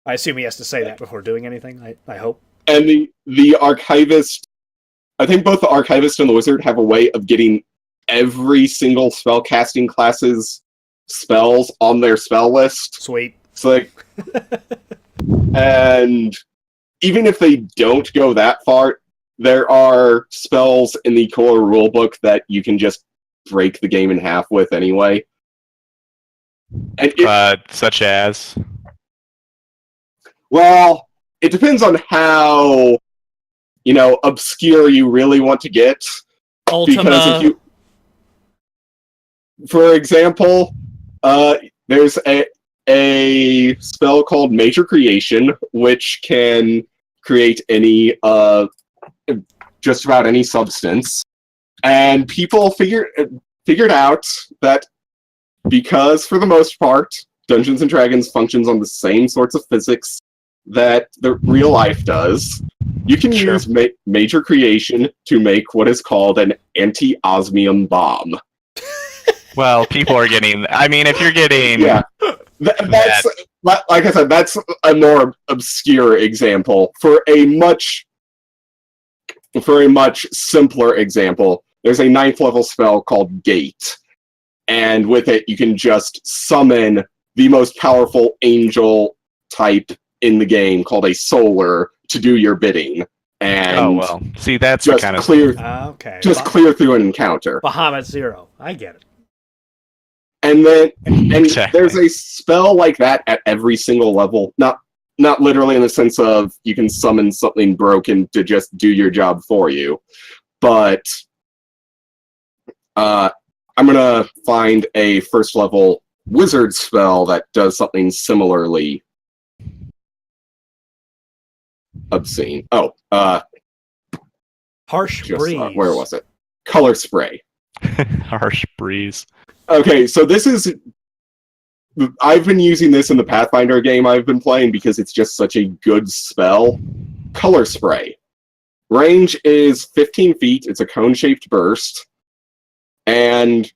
assume he has to say that before doing anything, I hope. And the Archivist, I think both the Archivist and the Wizard have a way of getting every single spellcasting class's spells on their spell list. Sweet. So, like, and even if they don't go that far, there are spells in the core rulebook that you can just break the game in half with anyway. And such as? Well, it depends on how, obscure you really want to get. Ultima. Because if you, for example, there's a spell called Major Creation, which can create any, just about any substance. And people figured out that because for the most part, Dungeons and Dragons functions on the same sorts of physics that the real life does, you can use major creation to make what is called an anti-osmium bomb. Well, people are getting. I mean, if you're getting. Yeah. That's like I said, that's a more obscure example. For a much simpler example, there's a 9th level spell called Gate. And with it, you can just summon the most powerful angel type in the game called a Solar to do your bidding. And see, that's just kind of clear. Okay. Just clear through an encounter. Bahamut Zero. I get it. And then Exactly. there's a spell like that at every single level. Not literally in the sense of you can summon something broken to just do your job for you, but I'm gonna find a 1st level wizard spell that does something similarly obscene. Harsh Breeze. Where was it? Color Spray. Harsh Breeze. Okay, so this is... I've been using this in the Pathfinder game I've been playing because it's just such a good spell. Color Spray. Range is 15 feet. It's a cone-shaped burst. And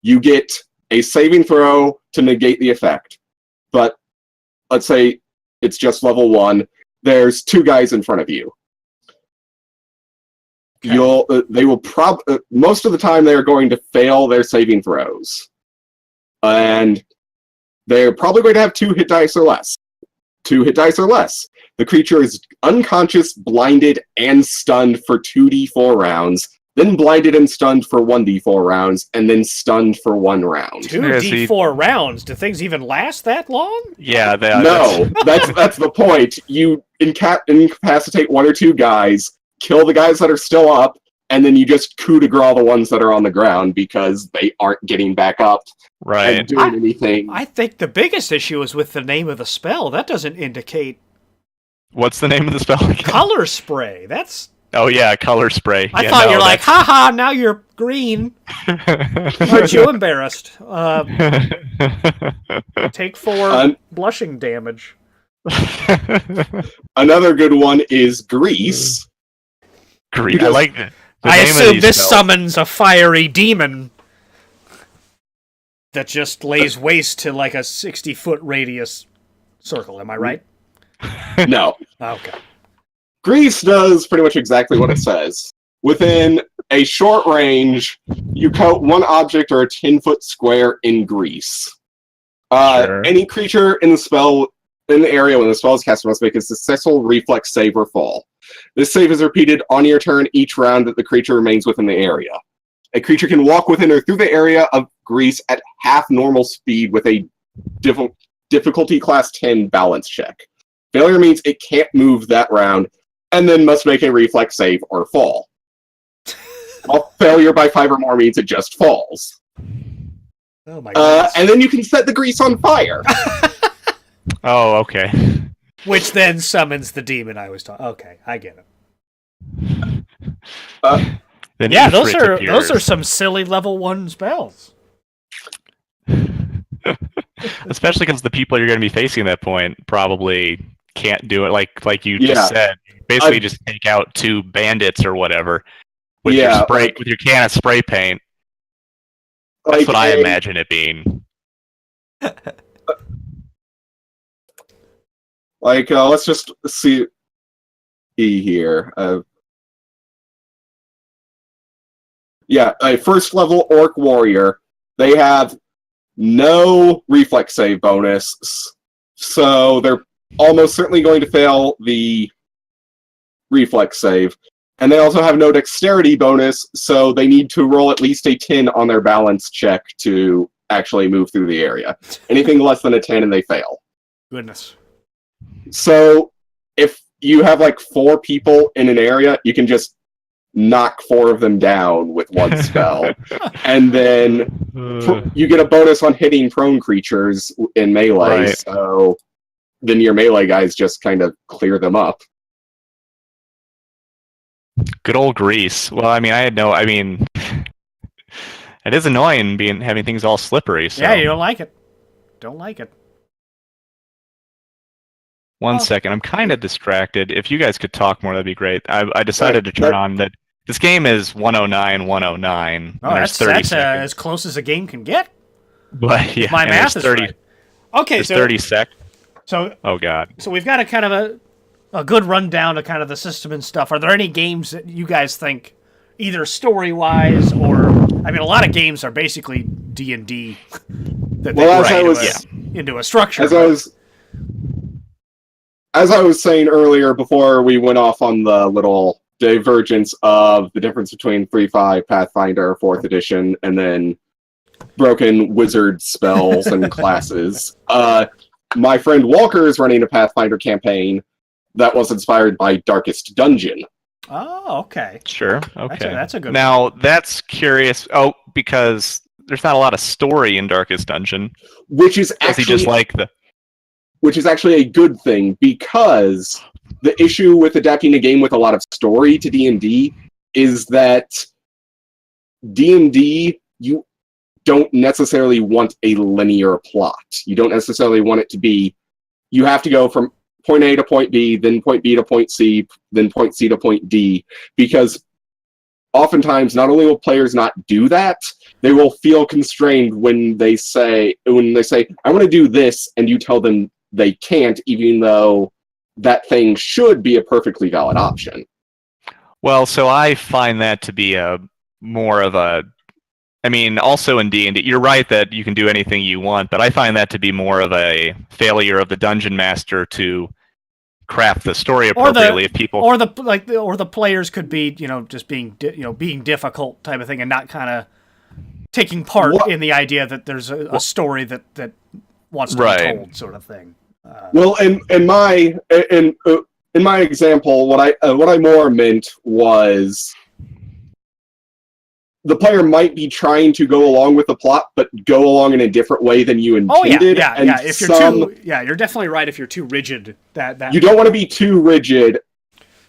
you get a saving throw to negate the effect. But let's say it's just level 1. There's 2 guys in front of you. Okay. They will most of the time they're going to fail their saving throws. And they're probably going to have 2 hit dice or less. 2 hit dice or less. The creature is unconscious, blinded, and stunned for 2d4 rounds, then blinded and stunned for 1d4 rounds, and then stunned for 1 round. 2d4 rounds? Do things even last that long? Yeah, that's the point. You incapacitate 1 or 2 guys, kill the guys that are still up, and then you just coup de grace the ones that are on the ground because they aren't getting back up and doing anything. I think the biggest issue is with the name of the spell. That doesn't indicate... What's the name of the spell again? Color Spray. That's... Oh yeah, Color Spray. I thought you're like, haha, now you're green. Aren't you embarrassed? Take 4 blushing damage. Another good one is Grease. Grease. I like it. I assume this summons a fiery demon that just lays waste to like a 60-foot radius circle. Am I right? No. Okay. Grease does pretty much exactly what it says. Within a short range, you coat 1 object or a 10-foot square in grease. Sure. Any creature in the area when the spell is cast must make a successful reflex save or fall. This save is repeated on your turn each round that the creature remains within the area. A creature can walk within or through the area of grease at half normal speed with a difficulty class 10 balance check. Failure means it can't move that round, and then must make a reflex save or fall. While failure by 5 or more means it just falls. Oh my goodness. And then you can set the grease on fire. Oh, okay. Which then summons the demon I was talking. Okay, I get it. Yeah, those are some silly level 1 spells. Especially because the people you're going to be facing at that point probably can't do it like you just said. Basically, just take out 2 bandits or whatever with your can of spray paint. That's what I imagine it being. Let's just see here. A 1st level orc warrior. They have no reflex save bonus, so they're almost certainly going to fail the reflex save. And they also have no dexterity bonus, so they need to roll at least a 10 on their balance check to actually move through the area. Anything less than a 10 and they fail. Goodness. So if you have 4 people in an area, you can just knock 4 of them down with 1 spell. And then you get a bonus on hitting prone creatures in melee, so then your melee guys just kind of clear them up. Good old Grease. Well, I mean, It is annoying having things all slippery. So. Yeah, you don't like it. Don't like it. One second, I'm kind of distracted. If you guys could talk more, that'd be great. I decided to turn on that. This game is 109, 109. Oh, that's as close as a game can get. But yeah, my math is 30. Right. Okay, so 30 seconds. So oh god. So we've got a kind of a good rundown of kind of the system and stuff. Are there any games that you guys think, either story-wise or, I mean, a lot of games are basically D&D that they into a structure. As I was saying earlier, before we went off on the little divergence of the difference between 3.5 Pathfinder 4th edition and then broken wizard spells and classes, my friend Walker is running a Pathfinder campaign that was inspired by Darkest Dungeon. Oh, okay. Sure, okay. That's a good Now, one. that's curious. Oh, because there's not a lot of story in Darkest Dungeon. Which is actually a good thing, because the issue with adapting a game with a lot of story to D&D is that D&D, you don't necessarily want a linear plot. You don't necessarily want it to be, you have to go from point A to point B, then point B to point C, then point C to point D, because oftentimes not only will players not do that, they will feel constrained when they say, I want to do this, and you tell them they can't, even though that thing should be a perfectly valid option. Well, so I find that to be more of a, I mean, also in D&D, you're right that you can do anything you want, but I find that to be more of a failure of the dungeon master to craft the story appropriately. Or the players could be, just being difficult type of thing, and not kind of taking part in the idea that there's a story that wants to be told, sort of thing. Well, in my example, what I more meant was the player might be trying to go along with the plot, but go along in a different way than you intended. Oh yeah. If you're you're definitely right. If you're too rigid, that you don't want to be too rigid.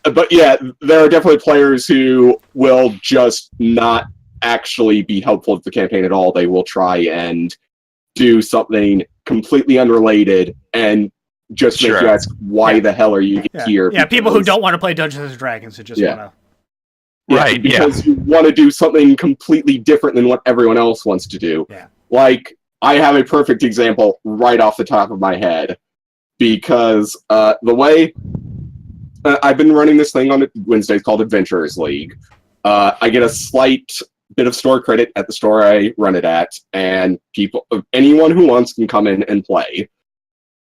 But yeah, there are definitely players who will just not actually be helpful to the campaign at all. They will try and do something completely unrelated and just make you ask, why the hell are you here? Yeah, people who don't want to play Dungeons & Dragons and just want to... Right, because you want to do something completely different than what everyone else wants to do. Yeah. Like, I have a perfect example right off the top of my head, because the way I've been running this thing on Wednesdays called Adventurers League. I get a slight bit of store credit at the store I run it at, and anyone who wants can come in and play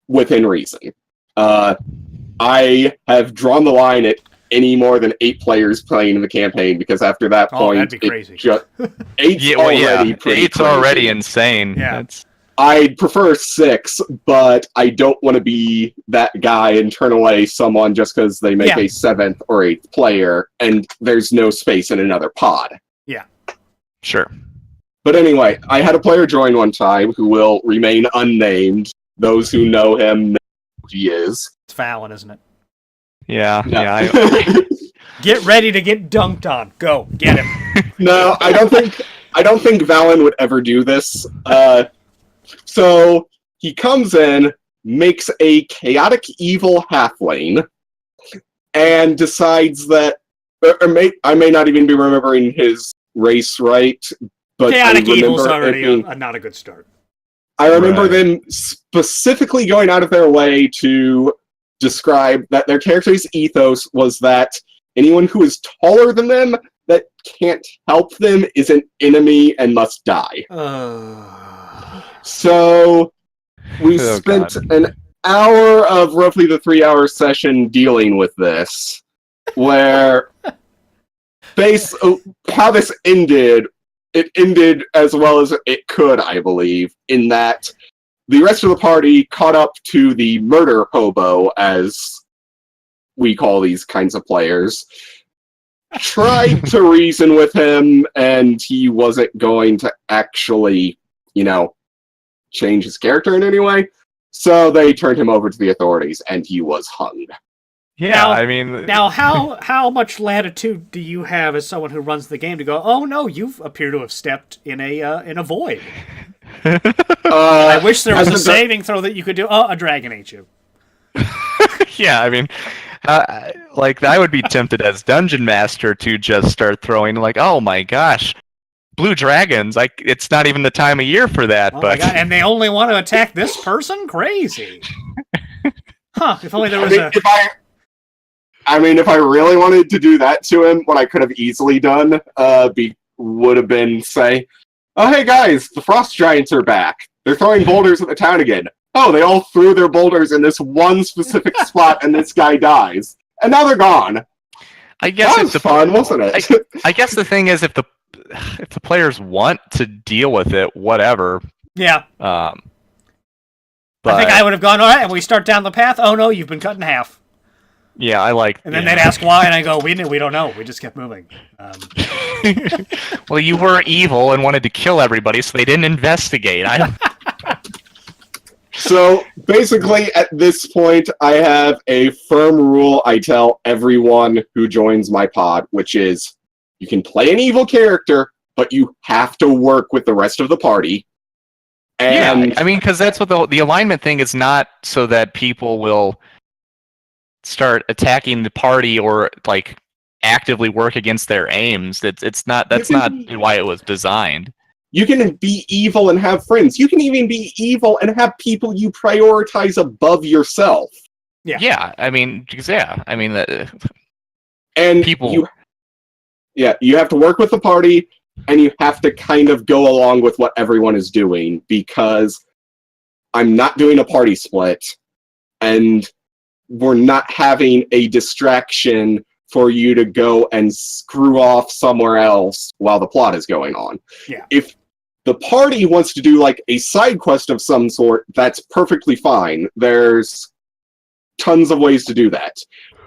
within reason. I have drawn the line at any more than 8 players playing in the campaign, because after that point, that'd be crazy. Eight's already insane. Yeah. I'd prefer 6, but I don't want to be that guy and turn away someone just because they make a 7th or 8th player and there's no space in another pod. Yeah. Sure. But anyway, I had a player join one time who will remain unnamed. Those who know him know who he is. It's Fallon, isn't it? Yeah. Get ready to get dunked on. Go, get him. No, I don't think Valen would ever do this. So he comes in, makes a chaotic evil halfling, and decides that I may not even be remembering his race right, but chaotic evil's already not a good start. I remember them specifically going out of their way to describe that their character's ethos was that anyone who is taller than them that can't help them is an enemy and must die. So we spent an hour of roughly the 3-hour session dealing with this, where how this ended, it ended as well as it could, I believe, in that the rest of the party caught up to the murder hobo, as we call these kinds of players, tried to reason with him, and he wasn't going to actually, change his character in any way. So they turned him over to the authorities, and he was hung. Yeah, Now- I mean, Now, how much latitude do you have as someone who runs the game to go? Oh no, you appear to have stepped in a void. I wish there was a saving throw that you could do. Oh, a dragon ate you. yeah, I mean, like I would be tempted as dungeon master to just start throwing like, oh my gosh, blue dragons! Like it's not even the time of year for that. Oh but my god! And they only want to attack this person? Crazy. Huh? If only there was a. If I really wanted to do that to him, what I could have easily done would have been say, oh, hey guys, the frost giants are back. They're throwing boulders at the town again. Oh, they all threw their boulders in this one specific spot and this guy dies. And now they're gone. I guess that was fun, wasn't it? I guess the thing is, if the players want to deal with it, whatever. Yeah. But I think I would have gone, all right, and we start down the path. Oh no, you've been cut in half. Yeah, I like. And then they'd ask why, and I go, we don't know. We just kept moving. Well, you were evil and wanted to kill everybody, so they didn't investigate. So basically, at this point, I have a firm rule I tell everyone who joins my pod, which is you can play an evil character, but you have to work with the rest of the party. And yeah, I mean, because that's what the alignment thing is, not so that people will start attacking the party or like actively work against their aims. It's not. That's not why it was designed. You can be evil and have friends. You can even be evil and have people you prioritize above yourself. Yeah. Yeah. I mean, and people. You have to work with the party, and you have to kind of go along with what everyone is doing, because I'm not doing a party split, and we're not having a distraction for you to go and screw off somewhere else while the plot is going on. Yeah. If the party wants to do like a side quest of some sort, that's perfectly fine. There's tons of ways to do that.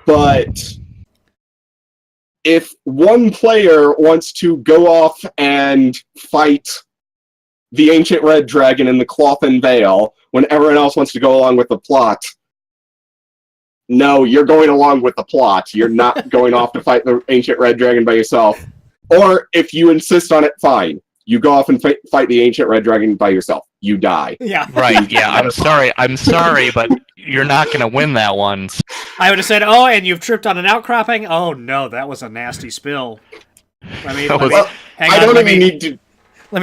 But if one player wants to go off and fight the ancient red dragon in the cloth and veil when everyone else wants to go along with the plot, no, you're going along with the plot. You're not going off to fight the ancient red dragon by yourself. Or if you insist on it, fine. You go off and fight the ancient red dragon by yourself. You die. Yeah. Right, yeah, I'm sorry, but you're not going to win that one. I would have said, oh, and you've tripped on an outcropping? Oh, no, that was a nasty spill. Let me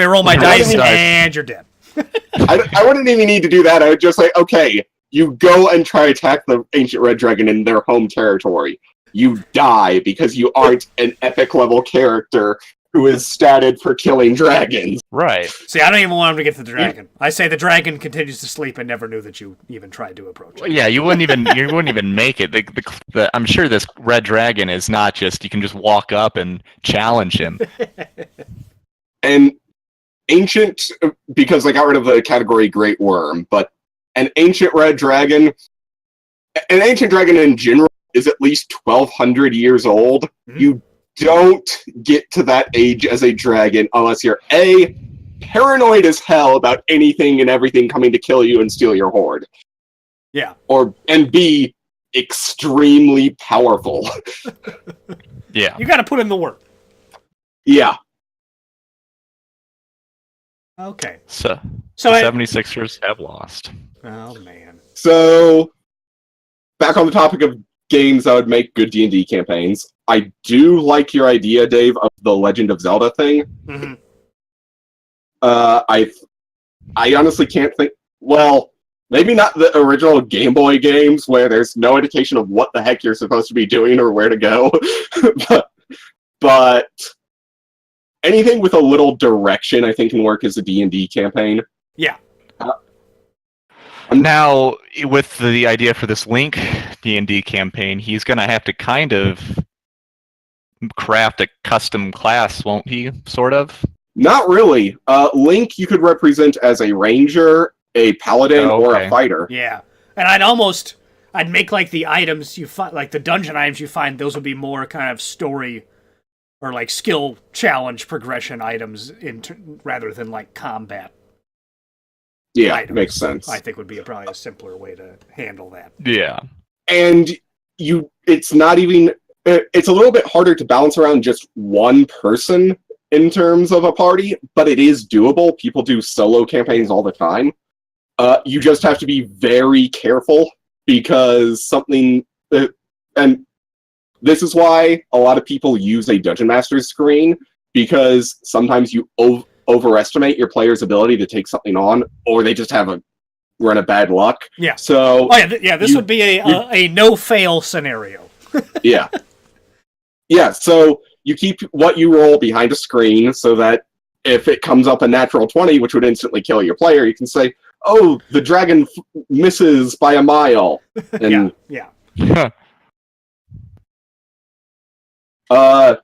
roll my dice, and you're dead. I wouldn't even need to do that. I would just say, okay, you go and try to attack the ancient red dragon in their home territory. You die because you aren't an epic level character who is statted for killing dragons. Right. See, I don't even want him to get to the dragon. I say the dragon continues to sleep and never knew that you even tried to approach it. Well, yeah, you wouldn't even make it. I'm sure this red dragon is not just you can just walk up and challenge him. And ancient, because they got rid of the category Great Worm, but an ancient dragon in general is at least 1,200 years old. Mm-hmm. You don't get to that age as a dragon unless you're A, paranoid as hell about anything and everything coming to kill you and steal your hoard. Yeah. And B, extremely powerful. Yeah. You gotta put in the work. Yeah. Okay. So the 76ers have lost. Oh, man. So, back on the topic of games that would make good D&D campaigns, I do like your idea, Dave, of the Legend of Zelda thing. Mm-hmm. I honestly can't think... Well, maybe not the original Game Boy games where there's no indication of what the heck you're supposed to be doing or where to go. but anything with a little direction, I think, can work as a D&D campaign. Yeah. Now, with the idea for this Link D&D campaign, he's going to have to kind of craft a custom class, won't he? Sort of? Not really. Link you could represent as a ranger, a paladin, or a fighter. Yeah. And I'd make like the items you find, like the dungeon items you find, those would be more kind of story or like skill challenge progression items rather than like combat. Yeah, items, makes sense. I think would be probably a simpler way to handle that. Yeah. And it's not even, it's a little bit harder to balance around just one person in terms of a party, but it is doable. People do solo campaigns all the time. You just have to be very careful because and this is why a lot of people use a Dungeon Master's screen, because sometimes you overestimate your player's ability to take something on, or they just have a run of bad luck. Yeah. So this would be a no-fail scenario. Yeah. Yeah, so you keep what you roll behind a screen so that if it comes up a natural 20, which would instantly kill your player, you can say, oh, the dragon misses by a mile. And, yeah. I'm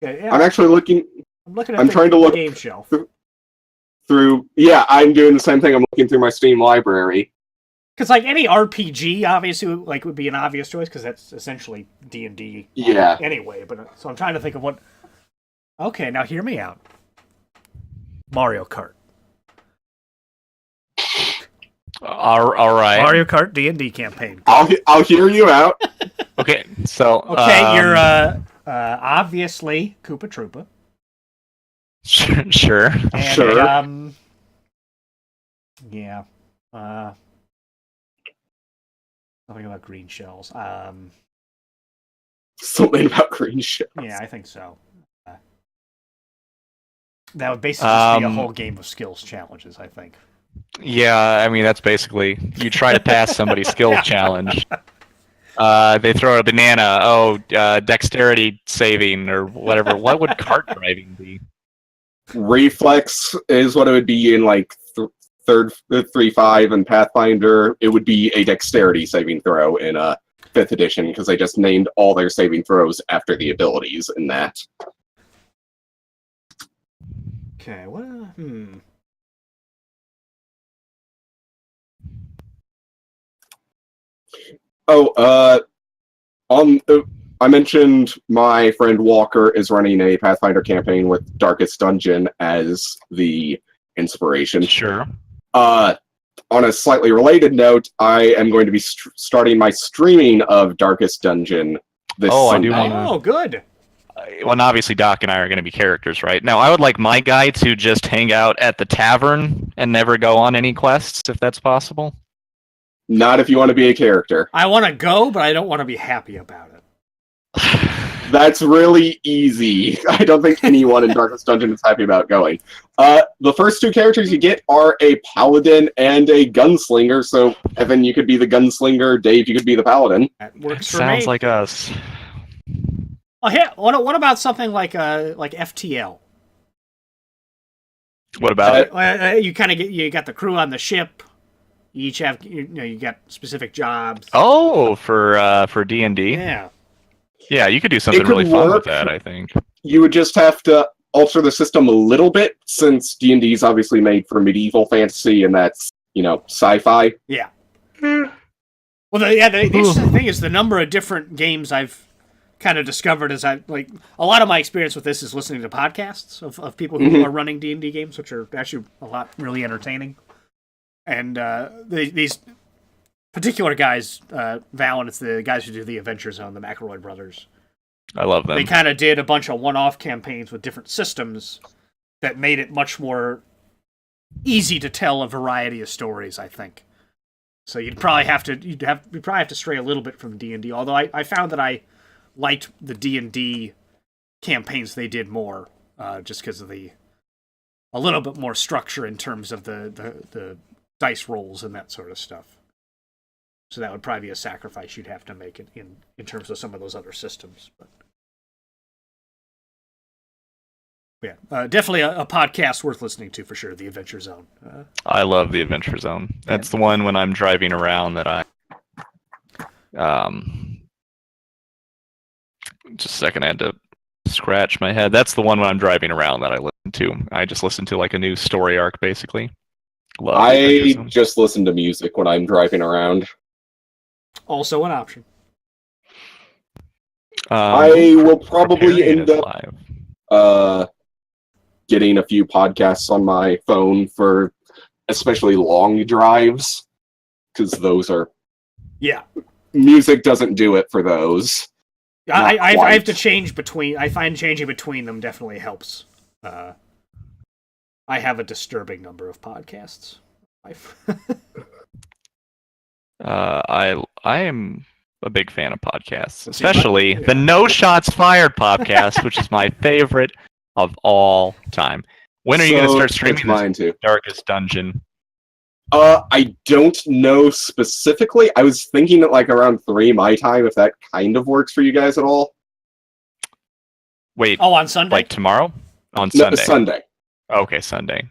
Yeah, actually looking... I'm trying to look game shelf. through... Yeah, I'm doing the same thing. I'm looking through my Steam library. Because like any RPG, obviously, like would be an obvious choice because that's essentially D&D. Yeah. Anyway, but so I'm trying to think of what. Okay, now hear me out. Mario Kart. All right. Mario Kart D&D campaign. I'll hear you out. Okay, so okay, you're obviously Koopa Troopa. Sure. And, Sure. Yeah. Something about green shells. Something about green shells. Yeah, I think so. That would basically just be a whole game of skills challenges, I think. Yeah, I mean that's basically you try to pass somebody's skills challenge. They throw a banana. Oh, dexterity saving or whatever. What would cart driving be? Reflex is what it would be in like 3.5 and Pathfinder. It would be a dexterity saving throw in 5th edition because they just named all their saving throws after the abilities in that. Okay, well, I mentioned my friend Walker is running a Pathfinder campaign with Darkest Dungeon as the inspiration. Sure. On a slightly related note, I am going to be starting my streaming of Darkest Dungeon this Sunday. I do. Oh, good. Well, and obviously Doc and I are going to be characters, right? Now, I would like my guy to just hang out at the tavern and never go on any quests, if that's possible. Not if you want to be a character. I want to go, but I don't want to be happy about it. That's really easy. I don't think anyone in Darkest Dungeon is happy about going. The first two characters you get are a paladin and a gunslinger. So, Evan, you could be the gunslinger. Dave, you could be the paladin. That works for Sounds me. like us. Oh, yeah. What about something like FTL? What about it? You kind of you got the crew on the ship. You each have you got specific jobs. Oh, for D&D? Yeah. Yeah, you could do something really fun with that, I think. You would just have to alter the system a little bit, since D&D is obviously made for medieval fantasy, and that's, sci-fi. Yeah. Well, the interesting thing is the number of different games I've kind of discovered as a lot of my experience with this is listening to podcasts of people who are running D&D games, which are actually a lot really entertaining. And these particular guys, Val, and it's the guys who do the Adventure Zone, the McElroy brothers. I love them. They kind of did a bunch of one-off campaigns with different systems that made it much more easy to tell a variety of stories, I think. So you'd probably have to stray a little bit from D&D. Although I found that I liked the D&D campaigns they did more, just because of a little bit more structure in terms of the dice rolls and that sort of stuff. So that would probably be a sacrifice you'd have to make in terms of some of those other systems. But yeah, definitely a podcast worth listening to for sure. The Adventure Zone. I love the Adventure Zone. That's the one when I'm driving around that I. Just a second, I had to scratch my head. That's the one when I'm driving around that I listen to. I just listen to like a new story arc, basically. Love I just listen to music when I'm driving around. Also an option. I will probably end up getting a few podcasts on my phone for especially long drives, because those are... Yeah. music doesn't do it for those. I have to change between. I find changing between them definitely helps. I have a disturbing number of podcasts. I am a big fan of podcasts, especially the No Shots Fired podcast, which is my favorite of all time. When are you going to start streaming mine too. Darkest Dungeon? I don't know specifically. I was thinking that like around 3 my time, if that kind of works for you guys at all. Wait. Oh, on Sunday? Like tomorrow? On No, Sunday. Sunday. Okay, Sunday.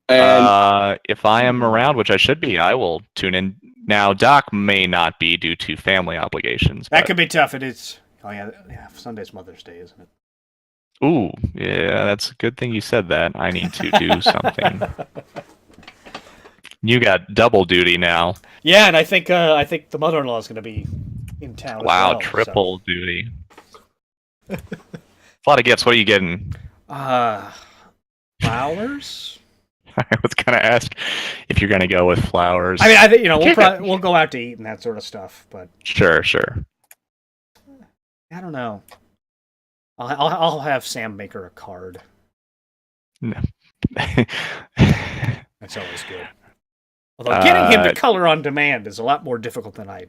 And if I am around, which I should be, I will tune in. Now, Doc may not be due to family obligations. That could be tough. It is. Oh yeah, Sunday's Mother's Day, isn't it? Ooh, yeah, that's a good thing you said that. I need to do something. You got double duty now. Yeah, and I think the mother-in-law is going to be in town. Wow, as well, triple duty. A lot of gifts. What are you getting? Flowers. I was gonna ask if you're gonna go with flowers. I mean, I think we'll go out to eat and that sort of stuff, but Sure. I don't know. I'll have Sam make her a card. No. That's always good. Although getting him to color on demand is a lot more difficult than I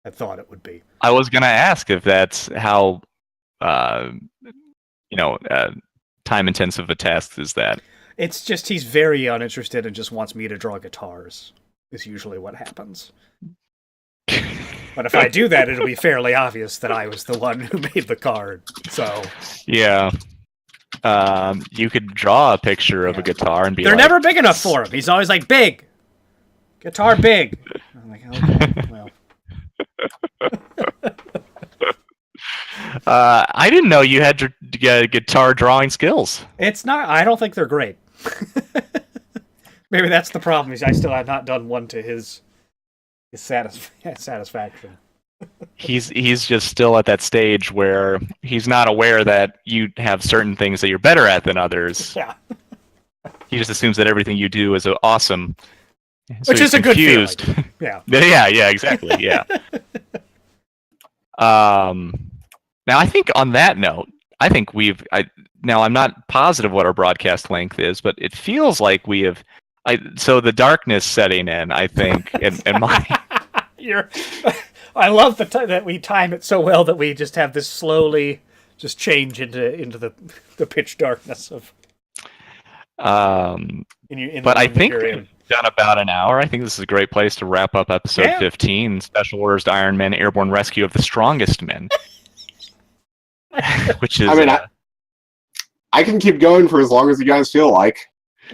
thought it would be. I was gonna ask if that's how, time intensive a task is that. It's just he's very uninterested and just wants me to draw guitars. Is usually what happens. But if I do that, it'll be fairly obvious that I was the one who made the card. So yeah, you could draw a picture of a guitar and be. They're never big enough for him. He's always like, big guitar, big. I'm like, okay, well. I didn't know you had guitar drawing skills. It's not. I don't think they're great. Maybe that's the problem. Is I still have not done one to his satisfaction. He's just still at that stage where he's not aware that you have certain things that you're better at than others. Yeah. He just assumes that everything you do is awesome. So which is a good feeling. Yeah. Yeah, exactly. Yeah. Now I think on that note, I think now I'm not positive what our broadcast length is, but it feels like we have. So the darkness setting in, I think, and my. I love that we time it so well that we just have this slowly just change into the pitch darkness of. But I think we've done about an hour. I think this is a great place to wrap up episode 15. Special Orders to Iron Man: Airborne Rescue of the Strongest Men. Which is. I mean, I can keep going for as long as you guys feel like.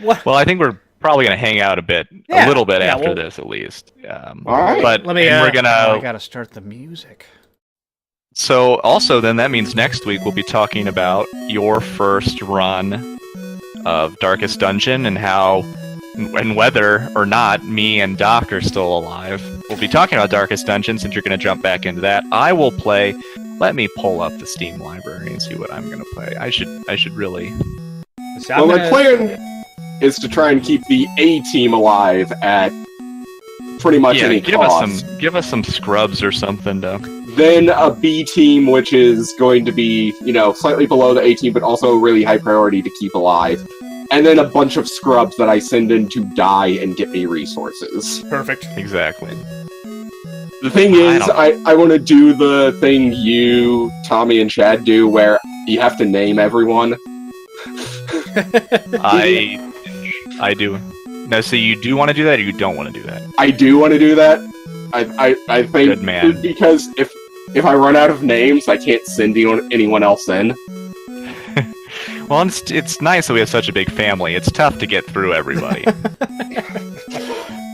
What? Well, I think we're probably going to hang out a little bit after this, at least. All right. But we're gonna. I gotta start the music. So, also, then that means next week we'll be talking about your first run of Darkest Dungeon and how, and whether or not me and Doc are still alive. We'll be talking about Darkest Dungeon since you're going to jump back into that. I will play. Let me pull up the Steam library and see what I'm going to play. I should really. Well, my plan is to try and keep the A team alive at pretty much any cost. Give us some scrubs or something to. Then a B team, which is going to be, slightly below the A team, but also a really high priority to keep alive. And then a bunch of scrubs that I send in to die and get me resources. Perfect. Exactly. The thing is, I want to do the thing you, Tommy, and Chad do, where you have to name everyone. I do. Now, so you do want to do that, or you don't want to do that? I do want to do that. I think Good man. Because if I run out of names, I can't send anyone else in. Well, it's nice that we have such a big family. It's tough to get through everybody.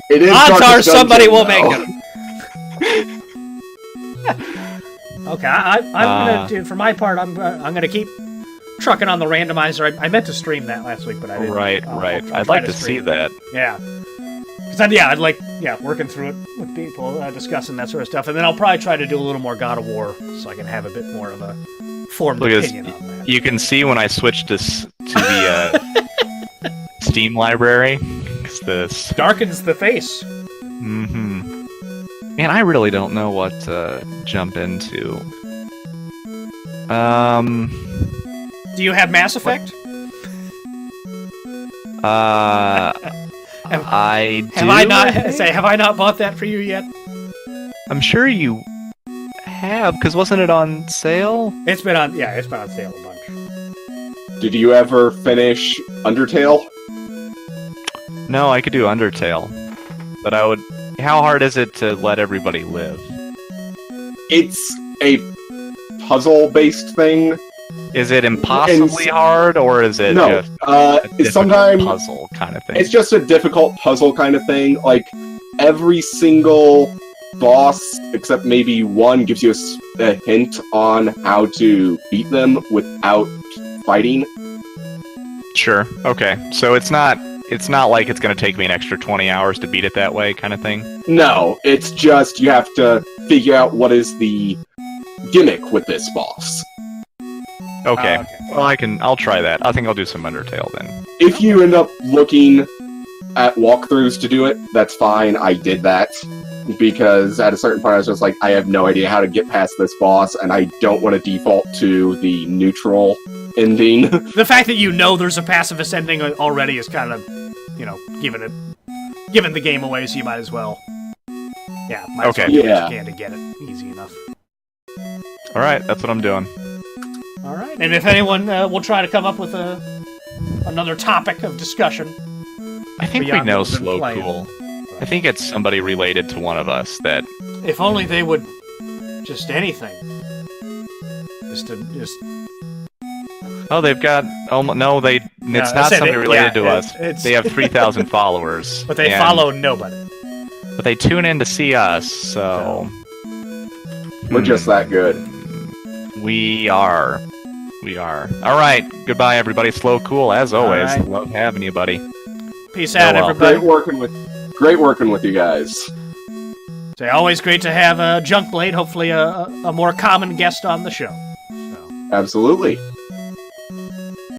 It is. Odds are somebody will though. make them. Okay, I'm gonna do. For my part, I'm gonna keep trucking on the randomizer. I meant to stream that last week, but I didn't. Right. I'd like to see that. Yeah. Because I'd like working through it with people, discussing that sort of stuff, and then I'll probably try to do a little more God of War, so I can have a bit more of a formed opinion on that. You can see when I switched to the Steam library, this darkens the face. Mm-hmm. Man, I really don't know what to jump into. Do you have Mass Effect? I do. Have I not bought that for you yet? I'm sure you have, because wasn't it on sale? It's been on sale a bunch. Did you ever finish Undertale? No, I could do Undertale, but I would. How hard is it to let everybody live? It's a puzzle-based thing. Is it impossibly hard, or is it No, just a difficult sometimes puzzle kind of thing? it's just a difficult puzzle kind of thing. Like, every single boss, except maybe one, gives you a hint on how to beat them without fighting. Sure. Okay. So it's not like it's going to take me an extra 20 hours to beat it that way kind of thing? No, it's just you have to figure out what is the gimmick with this boss. Okay. Okay. Well, I'll try that. I think I'll do some Undertale then. If you end up looking at walkthroughs to do it, that's fine. I did that. Because at a certain point I was just like, I have no idea how to get past this boss, and I don't want to default to the neutral ending. The fact that you know there's a pacifist ending already is kind of, giving the game away, so you might as well. Yeah, might as well do what you can to get it easy enough. All right, that's what I'm doing. All right, and if anyone will try to come up with another topic of discussion. I think we beyond know what we've been Slow playing. Cool. I think it's somebody related to one of us that. If only they would just anything. Just. Oh, they've got. Oh no, they. It's not somebody related to us. They have 3,000 followers, but they follow nobody. But they tune in to see us, so. We're just that good. We are. All right. Goodbye, everybody. Slow Cool, as always. Right. Love having you, buddy. Peace out, well. everybody. Great working with you guys. So always great to have Junkblade, hopefully a more common guest on the show. So. Absolutely.